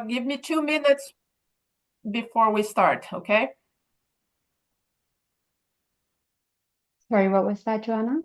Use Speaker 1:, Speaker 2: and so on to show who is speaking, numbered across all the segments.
Speaker 1: give me 2 minutes before we start, okay?
Speaker 2: Sorry, what was that, Joanna?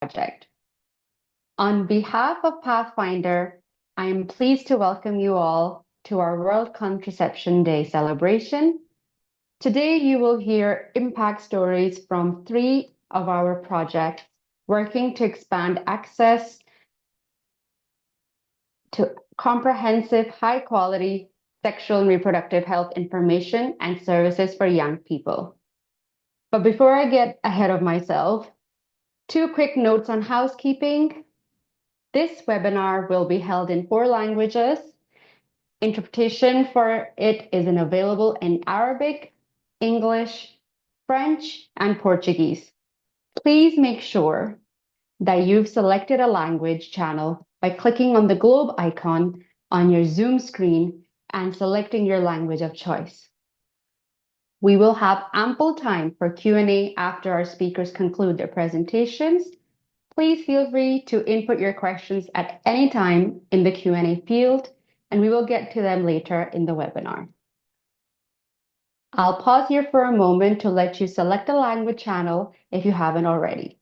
Speaker 2: Project. On behalf of Pathfinder, I am pleased to welcome you all to our World Contraception Day celebration. Today, you will hear impact stories from 3 of our projects working to expand access to comprehensive, high-quality sexual and reproductive health information and services for young people. But before I get ahead of myself, 2 quick notes on housekeeping. This webinar will be held in 4 languages. Interpretation for it is available in Arabic, English, French, and Portuguese. Please make sure that you've selected a language channel by clicking on the globe icon on your Zoom screen and selecting your language of choice. We will have ample time for Q&A after our speakers conclude their presentations. Please feel free to input your questions at any time in the Q&A field, and we will get to them later in the webinar. I'll pause here for a moment to let you select a language channel if you haven't already.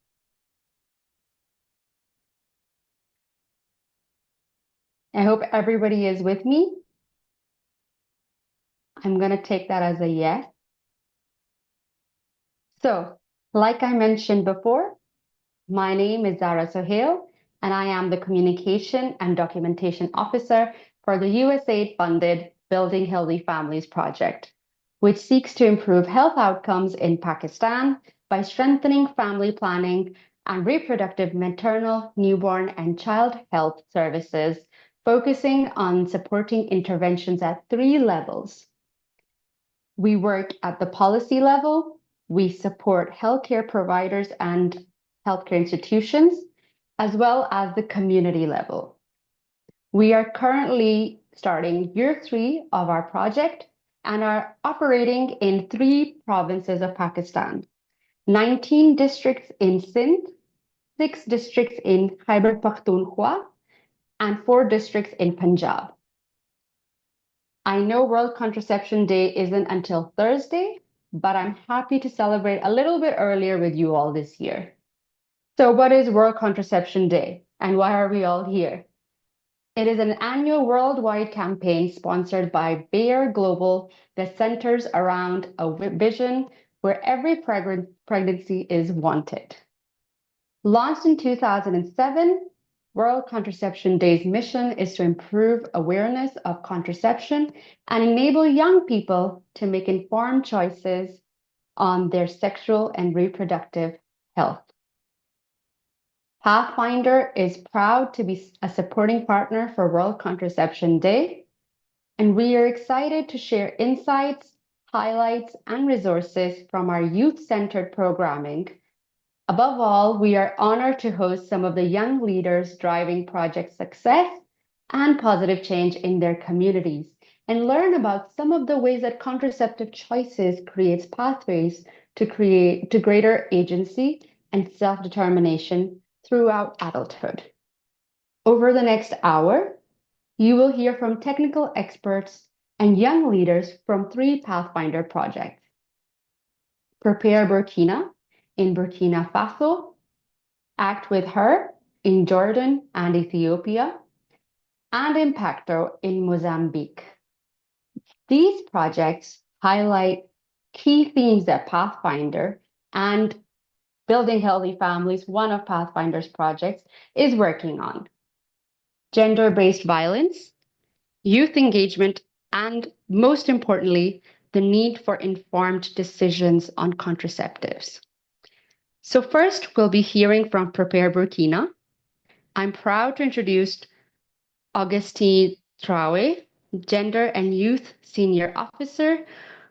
Speaker 2: I hope everybody is with me. I'm going to take that as a yes. So, like I mentioned before, my name is Zara Sohail, and I am the Communication and Documentation Officer for the USAID-funded Building Healthy Families project, which seeks to improve health outcomes in Pakistan by strengthening family planning and reproductive, maternal, newborn, and child health services, focusing on supporting interventions at 3 levels. We work at the policy level. We support healthcare providers and healthcare institutions, as well as the community level. We are currently starting year 3 of our project and are operating in 3 provinces of Pakistan, 19 districts in Sindh, 6 districts in Khyber Pakhtunkhwa, and 4 districts in Punjab. I know World Contraception Day isn't until Thursday, but I'm happy to celebrate a little bit earlier with you all this year. So what is World Contraception Day and why are we all here? It is an annual worldwide campaign sponsored by Bayer Global that centers around a vision where every pregnancy is wanted. Launched in 2007, World Contraception Day's mission is to improve awareness of contraception and enable young people to make informed choices on their sexual and reproductive health. Pathfinder is proud to be a supporting partner for World Contraception Day, and we are excited to share insights, highlights, and resources from our youth-centered programming. Above all, we are honored to host some of the young leaders driving project success and positive change in their communities and learn about some of the ways that contraceptive choices creates pathways to greater agency and self-determination throughout adulthood. Over the next hour, you will hear from technical experts and young leaders from three Pathfinder projects: Prepare Burkina in Burkina Faso, Act with Her in Jordan and Ethiopia, and Impacto in Mozambique. These projects highlight key themes that Pathfinder and Building Healthy Families, one of Pathfinder's projects, is working on: gender-based violence, youth engagement, and most importantly, the need for informed decisions on contraceptives. So first, we'll be hearing from Prepare Burkina. I'm proud to introduce Augustine Traore, Gender and Youth Senior Officer,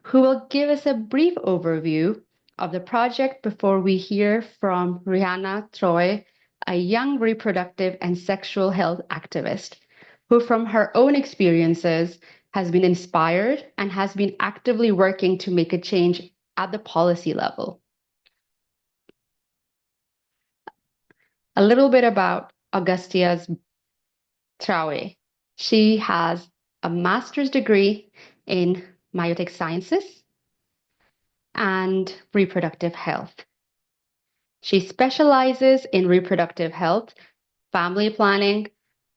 Speaker 2: who will give us a brief overview of the project before we hear from Rihanna Troy, a young reproductive and sexual health activist, who from her own experiences has been inspired and has been actively working to make a change at the policy level. A little bit about Augustia's Traore. She has a master's degree in meiotic sciences and reproductive health. She specializes in reproductive health, family planning,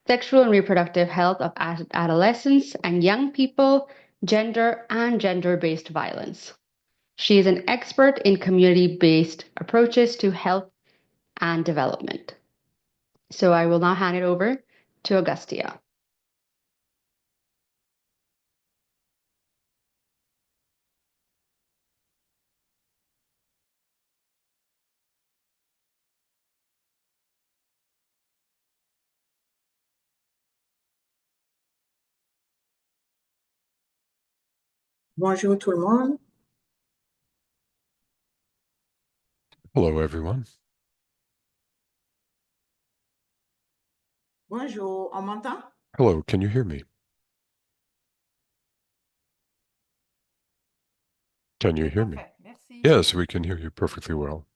Speaker 2: sexual and reproductive health of adolescents and young people, gender and gender-based violence. She is an expert in community-based approaches to health and development. So I will now hand it over to Augustia.
Speaker 3: Bonjour tout le monde.
Speaker 4: Hello, everyone.
Speaker 3: Bonjour, on m'entend?
Speaker 4: Hello, can you hear me? Can you hear me?
Speaker 1: Parfait, merci.
Speaker 4: Yes, we can hear you perfectly well.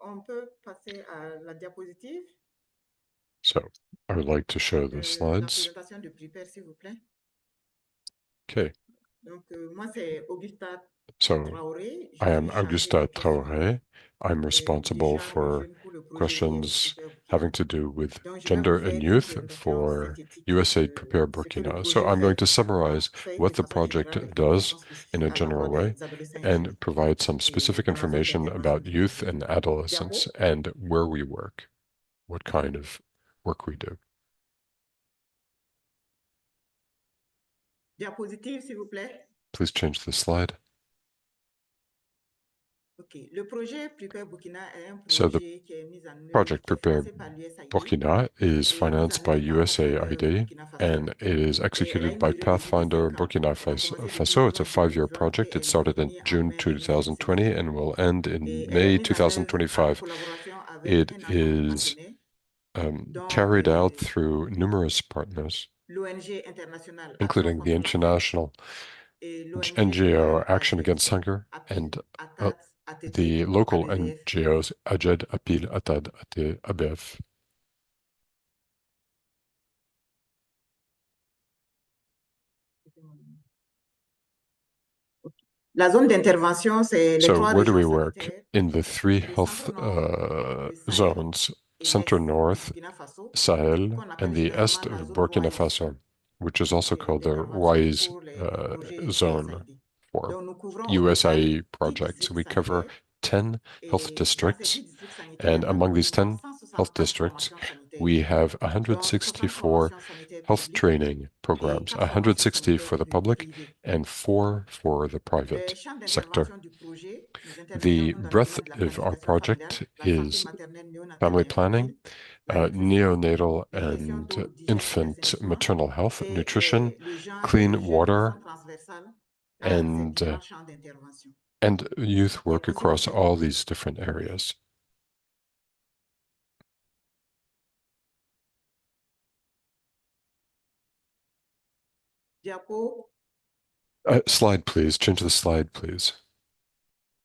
Speaker 3: On peut passer à la diapositive.
Speaker 4: So, I would like to show the
Speaker 3: La
Speaker 4: slides.
Speaker 3: présentation de Prepare, s'il vous plaît.
Speaker 4: Okay,
Speaker 3: Donc, moi, c'est Augusta
Speaker 4: so
Speaker 3: Traoré.
Speaker 4: I am
Speaker 3: Je suis chargée
Speaker 4: Augusta
Speaker 3: des questions
Speaker 4: Traoré. I'm
Speaker 3: déjà
Speaker 4: responsible
Speaker 3: et
Speaker 4: for
Speaker 3: jeunes pour le projet
Speaker 4: questions
Speaker 3: Prepare Burkina.
Speaker 4: having to do with
Speaker 3: Donc, je vais
Speaker 4: gender
Speaker 3: vous faire
Speaker 4: and
Speaker 3: une
Speaker 4: youth
Speaker 3: présentation
Speaker 4: for
Speaker 3: synthétique
Speaker 4: USAID
Speaker 3: de
Speaker 4: Prepare
Speaker 3: ce que le
Speaker 4: Burkina. So
Speaker 3: projet
Speaker 4: I'm going to summarize
Speaker 3: fait
Speaker 4: what
Speaker 3: de
Speaker 4: the
Speaker 3: façon générale
Speaker 4: project
Speaker 3: et
Speaker 4: does
Speaker 3: d'informations
Speaker 4: in
Speaker 3: spécifiques
Speaker 4: a
Speaker 3: à l'endroit
Speaker 4: general way
Speaker 3: des adolescents et jeunes.
Speaker 4: and provide some specific
Speaker 3: Et dans la zone
Speaker 4: information
Speaker 3: d'intervention
Speaker 4: about
Speaker 3: du
Speaker 4: youth
Speaker 3: projet.
Speaker 4: and adolescents
Speaker 3: Diapo.
Speaker 4: and where we work, what kind of work we do.
Speaker 3: Diapositive, s'il vous plaît.
Speaker 4: Please change the slide.
Speaker 3: OK. Le projet Prepare Burkina est un
Speaker 4: So the
Speaker 3: projet qui est mis en œuvre,
Speaker 4: project
Speaker 3: qui est
Speaker 4: Prepare
Speaker 3: financé par l'USAID
Speaker 4: Burkina is
Speaker 3: et mis
Speaker 4: financed
Speaker 3: en
Speaker 4: by
Speaker 3: œuvre par Pathfinder
Speaker 4: USAID
Speaker 3: Burkina Faso.
Speaker 4: and it is
Speaker 3: Et elle a
Speaker 4: executed
Speaker 3: une
Speaker 4: by
Speaker 3: durée de vie de
Speaker 4: Pathfinder
Speaker 3: 5 ans.
Speaker 4: Burkina
Speaker 3: Elle a commencé depuis
Speaker 4: Faso. It's a
Speaker 3: mars
Speaker 4: 5-year
Speaker 3: 2020
Speaker 4: project.
Speaker 3: et
Speaker 4: It
Speaker 3: elle va
Speaker 4: started in
Speaker 3: finir en
Speaker 4: June
Speaker 3: mai
Speaker 4: 2020
Speaker 3: 2025.
Speaker 4: and will end in
Speaker 3: Et elle est
Speaker 4: May
Speaker 3: mise en œuvre en
Speaker 4: 2025.
Speaker 3: collaboration avec
Speaker 4: It
Speaker 3: un ensemble de
Speaker 4: is
Speaker 3: partenaires, dont
Speaker 4: carried out through numerous partners,
Speaker 3: l'ONG internationale Action
Speaker 4: including the
Speaker 3: contre la faim
Speaker 4: international
Speaker 3: et l'ONG
Speaker 4: NGO
Speaker 3: locale
Speaker 4: Action
Speaker 3: AGED,
Speaker 4: Against Hunger and
Speaker 3: ACAD, ATT
Speaker 4: the
Speaker 3: et
Speaker 4: local
Speaker 3: ABVF.
Speaker 4: NGOs AGED, APIL, ATAD, AT, ABEF.
Speaker 3: La zone d'intervention, c'est les
Speaker 4: So
Speaker 3: trois
Speaker 4: where do
Speaker 3: régions
Speaker 4: we work?
Speaker 3: sanitaires,
Speaker 4: In the three
Speaker 3: le
Speaker 4: health
Speaker 3: centre-nord, le Sahel
Speaker 4: zones,
Speaker 3: et
Speaker 4: Center
Speaker 3: l'est
Speaker 4: North,
Speaker 3: du Burkina Faso,
Speaker 4: Sahel,
Speaker 3: qu'on appelle
Speaker 4: and the
Speaker 3: généralement
Speaker 4: est
Speaker 3: la
Speaker 4: of
Speaker 3: zone
Speaker 4: Burkina
Speaker 3: WISE
Speaker 4: Faso, which is also called the
Speaker 3: d'intervention
Speaker 4: WISE
Speaker 3: pour les projets
Speaker 4: zone
Speaker 3: USAID.
Speaker 4: for
Speaker 3: Donc, nous couvrons au total
Speaker 4: USAID
Speaker 3: 10
Speaker 4: projects.
Speaker 3: districts
Speaker 4: We cover
Speaker 3: sanitaires
Speaker 4: 10 health
Speaker 3: et dans ces 10
Speaker 4: districts,
Speaker 3: districts sanitaires,
Speaker 4: and among
Speaker 3: nous
Speaker 4: these
Speaker 3: couvrons
Speaker 4: 10 health
Speaker 3: 164
Speaker 4: districts,
Speaker 3: formations sanitaires,
Speaker 4: we have
Speaker 3: dont 60
Speaker 4: 164
Speaker 3: formations sanitaires
Speaker 4: health
Speaker 3: publiques
Speaker 4: training
Speaker 3: et
Speaker 4: programs,
Speaker 3: 4 formations
Speaker 4: 160
Speaker 3: sanitaires
Speaker 4: for the public
Speaker 3: privées.
Speaker 4: and 4 for the
Speaker 3: Les
Speaker 4: private
Speaker 3: champs
Speaker 4: sector.
Speaker 3: d'intervention du projet, nous intervenons
Speaker 4: The
Speaker 3: dans le domaine
Speaker 4: breadth
Speaker 3: de la
Speaker 4: of our
Speaker 3: planification familiale,
Speaker 4: project
Speaker 3: la santé
Speaker 4: is
Speaker 3: maternelle, néonatale
Speaker 4: family
Speaker 3: et
Speaker 4: planning,
Speaker 3: infantile, la nutrition,
Speaker 4: neonatal
Speaker 3: la gestion
Speaker 4: and
Speaker 3: d'eau, d'hygiène et
Speaker 4: infant
Speaker 3: d'assainissement,
Speaker 4: maternal health,
Speaker 3: et
Speaker 4: nutrition,
Speaker 3: le genre et
Speaker 4: clean
Speaker 3: les jeunes de façon
Speaker 4: water,
Speaker 3: transversale à ces
Speaker 4: and
Speaker 3: différents champs d'intervention.
Speaker 4: youth work
Speaker 3: Diapositive
Speaker 4: across
Speaker 3: suivante.
Speaker 4: all these different areas.
Speaker 3: Diapo.
Speaker 4: Slide, please. Change the slide, please.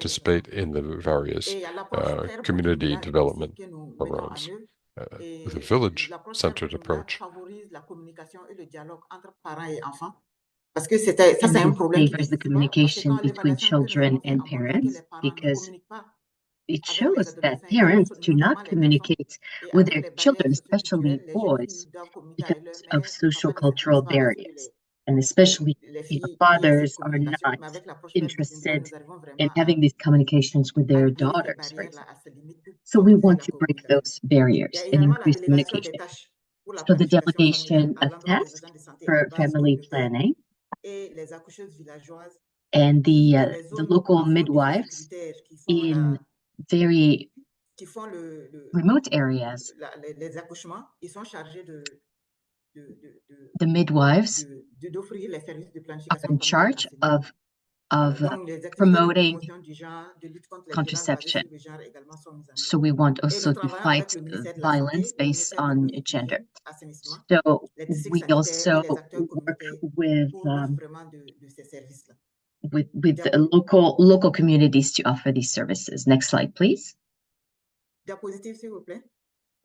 Speaker 4: participate in the various
Speaker 3: Et il y a l'approche terre
Speaker 4: community
Speaker 3: boutique
Speaker 4: development
Speaker 3: que nous mettons en
Speaker 4: programs
Speaker 3: œuvre.
Speaker 4: with a
Speaker 3: Et l'approche terre
Speaker 4: village-centered
Speaker 3: boutique
Speaker 4: approach.
Speaker 3: favorise la communication et le dialogue entre parents et enfants. Parce que ça, c'est un
Speaker 2: And this
Speaker 3: problème qui
Speaker 2: favors the
Speaker 3: existe souvent. Parce que
Speaker 2: communication
Speaker 3: quand
Speaker 2: between
Speaker 3: l'évaluation que nous
Speaker 2: children
Speaker 3: avons fait
Speaker 2: and
Speaker 3: a montré que les
Speaker 2: parents
Speaker 3: parents ne
Speaker 2: because
Speaker 3: communiquent pas
Speaker 2: it
Speaker 3: avec les
Speaker 2: shows that
Speaker 3: adolescents et jeunes,
Speaker 2: parents do
Speaker 3: notamment
Speaker 2: not
Speaker 3: les garçons.
Speaker 2: communicate
Speaker 3: Et
Speaker 2: with
Speaker 3: avec
Speaker 2: their
Speaker 3: les barrières
Speaker 2: children, especially
Speaker 3: socioculturelles, les jeunes
Speaker 2: boys,
Speaker 3: filles doivent communiquer avec leur
Speaker 2: because of
Speaker 3: mère, les
Speaker 2: social
Speaker 3: papas ne s'intéressent
Speaker 2: cultural
Speaker 3: pas parce que
Speaker 2: barriers. And especially,
Speaker 3: les
Speaker 2: you know,
Speaker 3: filles essaient de
Speaker 2: fathers are
Speaker 3: communication,
Speaker 2: not
Speaker 3: mais avec l'approche web du Kindle,
Speaker 2: interested
Speaker 3: nous arrivons
Speaker 2: in
Speaker 3: vraiment
Speaker 2: having these communications with
Speaker 3: à
Speaker 2: their
Speaker 3: lever ces
Speaker 2: daughters, for
Speaker 3: barrières-là
Speaker 2: example.
Speaker 3: à ce limite pour
Speaker 2: So we
Speaker 3: favoriser
Speaker 2: want
Speaker 3: la
Speaker 2: to break
Speaker 3: communication.
Speaker 2: those
Speaker 3: Il y a
Speaker 2: barriers and
Speaker 3: également la
Speaker 2: increase
Speaker 3: délégation des
Speaker 2: communication.
Speaker 3: tâches pour la
Speaker 2: So the
Speaker 3: planification familiale
Speaker 2: delegation
Speaker 3: à
Speaker 2: of
Speaker 3: l'endroit des
Speaker 2: tasks
Speaker 3: agents de santé à
Speaker 2: for
Speaker 3: base
Speaker 2: family
Speaker 3: communautaire
Speaker 2: planning
Speaker 3: et les accoucheuses villageoises
Speaker 2: and
Speaker 3: qui, dans les
Speaker 2: the
Speaker 3: zones
Speaker 2: local
Speaker 3: parfois
Speaker 2: midwives
Speaker 3: difficultaires,
Speaker 2: in very
Speaker 3: qui font
Speaker 2: remote areas,
Speaker 3: les accouchements, ils sont chargés
Speaker 2: the midwives
Speaker 3: d'offrir les services de
Speaker 2: are
Speaker 3: planification
Speaker 2: in
Speaker 3: familiale à
Speaker 2: charge
Speaker 3: ce niveau. Voilà,
Speaker 2: of
Speaker 3: donc les activités de
Speaker 2: promoting
Speaker 3: promotion du genre, de lutte contre les violences basées
Speaker 2: contraception.
Speaker 3: sur le genre également sont mises en œuvre.
Speaker 2: So we want
Speaker 3: Et nous
Speaker 2: also to
Speaker 3: travaillons avec
Speaker 2: fight
Speaker 3: le ministère de la
Speaker 2: violence
Speaker 3: Santé, le
Speaker 2: based
Speaker 3: ministère de
Speaker 2: on
Speaker 3: l'Eau et
Speaker 2: gender.
Speaker 3: d'Hygiène, assainissement,
Speaker 2: So
Speaker 3: les districts
Speaker 2: we
Speaker 3: sanitaires et
Speaker 2: also
Speaker 3: les acteurs
Speaker 2: work
Speaker 3: communautaires
Speaker 2: with
Speaker 3: pour l'offre vraiment de ces services-là.
Speaker 2: the local communities to offer these services. Next slide, please.
Speaker 3: Diapositive, s'il vous plaît.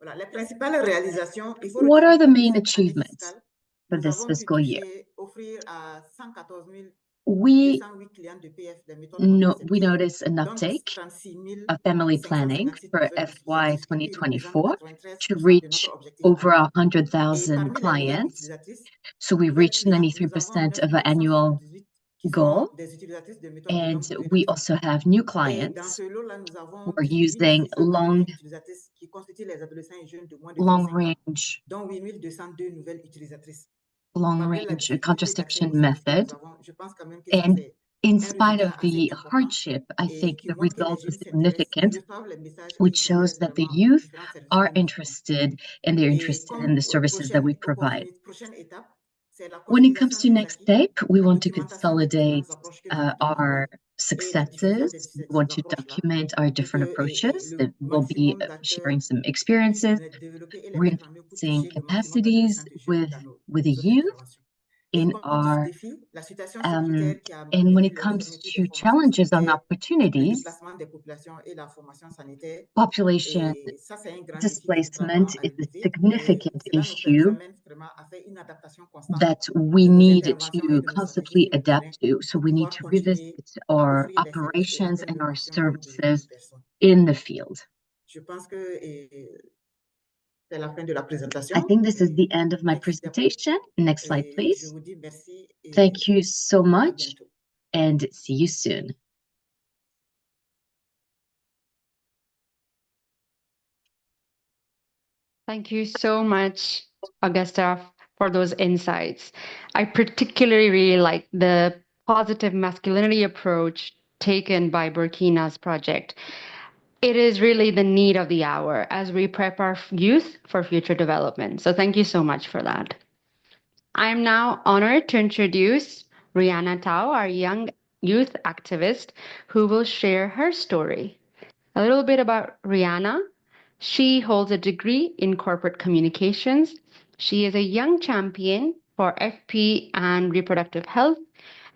Speaker 3: Voilà, les principales réalisations, il faut
Speaker 2: What are
Speaker 3: retenir
Speaker 2: the
Speaker 3: que pour
Speaker 2: main
Speaker 3: cette année
Speaker 2: achievements
Speaker 3: fiscale,
Speaker 2: for
Speaker 3: nous
Speaker 2: this
Speaker 3: avons pu
Speaker 2: fiscal year?
Speaker 3: offrir à 114
Speaker 2: We
Speaker 3: 208 clients de PF des méthodes contraceptives,
Speaker 2: notice an
Speaker 3: dont
Speaker 2: uptake
Speaker 3: 36
Speaker 2: of family planning
Speaker 3: 556
Speaker 2: for
Speaker 3: nouvelles
Speaker 2: FY
Speaker 3: utilisatrices, qui représentent
Speaker 2: 2024 to
Speaker 3: 93% de
Speaker 2: reach
Speaker 3: notre objectif
Speaker 2: over
Speaker 3: annuel. Et
Speaker 2: 100,000
Speaker 3: parmi les nouvelles
Speaker 2: clients.
Speaker 3: utilisatrices,
Speaker 2: So we
Speaker 3: nouvelles
Speaker 2: reached
Speaker 3: clientes, nous avons
Speaker 2: 93% of our annual
Speaker 3: 978 qui
Speaker 2: goal.
Speaker 3: sont des utilisatrices de méthodes de
Speaker 2: And
Speaker 3: longue durée
Speaker 2: we
Speaker 3: d'enfants.
Speaker 2: also have new
Speaker 3: Et dans
Speaker 2: clients
Speaker 3: ce lot-là, nous avons
Speaker 2: who are
Speaker 3: 18
Speaker 2: using
Speaker 3: 680 utilisatrices qui constituent les adolescents et jeunes de moins de
Speaker 2: long
Speaker 3: 25 ans,
Speaker 2: range
Speaker 3: dont 8 202 nouvelles utilisatrices.
Speaker 2: long
Speaker 3: Malgré la
Speaker 2: range
Speaker 3: difficulté d'accès
Speaker 2: contraception
Speaker 3: aux services que nous
Speaker 2: method.
Speaker 3: avons, je pense quand même que ça,
Speaker 2: And
Speaker 3: c'est
Speaker 2: in
Speaker 3: un
Speaker 2: spite
Speaker 3: résultat
Speaker 2: of
Speaker 3: assez
Speaker 2: the
Speaker 3: important
Speaker 2: hardship, I
Speaker 3: et
Speaker 2: think
Speaker 3: qui
Speaker 2: the
Speaker 3: montre que les
Speaker 2: result is
Speaker 3: jeunes s'intéressent et
Speaker 2: significant,
Speaker 3: reçoivent les messages et
Speaker 2: which shows
Speaker 3: s'intéressent
Speaker 2: that the
Speaker 3: vraiment aux
Speaker 2: youth
Speaker 3: différents services
Speaker 2: are
Speaker 3: que nous offrons.
Speaker 2: interested and they're
Speaker 3: Et
Speaker 2: interested in
Speaker 3: comme
Speaker 2: the services that we provide.
Speaker 3: prochaine étape, c'est la
Speaker 2: When it comes
Speaker 3: consolidation
Speaker 2: to
Speaker 3: des
Speaker 2: next
Speaker 3: acquis,
Speaker 2: step, we
Speaker 3: la
Speaker 2: want to
Speaker 3: documentation des
Speaker 2: consolidate
Speaker 3: différentes approches que nous mettons en
Speaker 2: our
Speaker 3: œuvre et la diffusion de
Speaker 2: successes. We
Speaker 3: ces
Speaker 2: want to
Speaker 3: approches-là
Speaker 2: document our
Speaker 3: pour
Speaker 2: different
Speaker 3: que
Speaker 2: approaches that
Speaker 3: le
Speaker 2: will be
Speaker 3: maximum d'acteurs
Speaker 2: sharing some
Speaker 3: puissent
Speaker 2: experiences,
Speaker 3: les développer et les mettre en œuvre pour
Speaker 2: reinforcing
Speaker 3: toucher le maximum d'adolescents
Speaker 2: capacities
Speaker 3: et jeunes dans
Speaker 2: with the
Speaker 3: nos zones
Speaker 2: youth
Speaker 3: d'intervention. Et
Speaker 2: in
Speaker 3: comme
Speaker 2: our
Speaker 3: défi, la situation sécuritaire qui a
Speaker 2: and when
Speaker 3: mené
Speaker 2: it
Speaker 3: les
Speaker 2: comes
Speaker 3: fermetures des
Speaker 2: to
Speaker 3: formations
Speaker 2: challenges and
Speaker 3: sanitaires, le
Speaker 2: opportunities,
Speaker 3: déplacement des populations et la formation sanitaire.
Speaker 2: population
Speaker 3: Et ça, c'est un grand défi que nous travaillons
Speaker 2: displacement
Speaker 3: à
Speaker 2: is a
Speaker 3: relever. Et
Speaker 2: significant
Speaker 3: cela nous
Speaker 2: issue
Speaker 3: amène vraiment à faire une adaptation constante
Speaker 2: that we
Speaker 3: de nos
Speaker 2: need
Speaker 3: interventions et
Speaker 2: to
Speaker 3: de nos stratégies
Speaker 2: constantly
Speaker 3: sur le terrain
Speaker 2: adapt to. So
Speaker 3: pour
Speaker 2: we need
Speaker 3: pouvoir
Speaker 2: to
Speaker 3: continuer
Speaker 2: revisit
Speaker 3: à
Speaker 2: our
Speaker 3: offrir les services et
Speaker 2: operations
Speaker 3: atteindre
Speaker 2: and
Speaker 3: le
Speaker 2: our
Speaker 3: maximum de
Speaker 2: services
Speaker 3: personnes.
Speaker 2: in the field.
Speaker 3: Je pense que c'est la fin de la présentation.
Speaker 2: I think this is
Speaker 3: Et
Speaker 2: the end of my
Speaker 3: next step.
Speaker 2: presentation. Next slide,
Speaker 3: Et je
Speaker 2: please.
Speaker 3: vous dis merci et
Speaker 2: Thank you so
Speaker 3: à
Speaker 2: much
Speaker 3: bientôt.
Speaker 2: and see you soon. Thank you so much, Augusta, for those insights. I particularly really like the positive masculinity approach taken by Burkina's project. It is really the need of the hour as we prep our youth for future development. So thank you so much for that. I am now honored to introduce Rihanna Tao, our young youth activist, who will share her story. A little bit about Rihanna. She holds a degree in corporate communications. She is a young champion for FP and reproductive health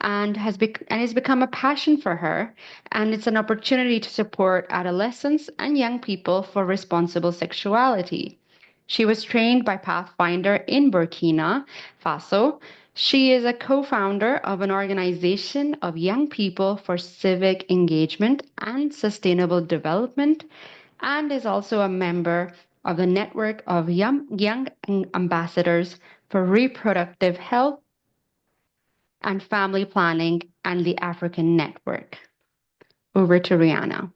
Speaker 2: and has become a passion for her, and it's an opportunity to support adolescents and young people for responsible sexuality. She was trained by Pathfinder in Burkina Faso. She is a co-founder of an organization of young people for civic engagement and sustainable development, and is also a member of the network of young ambassadors for reproductive health and family planning and the African Network. Over to Rihanna.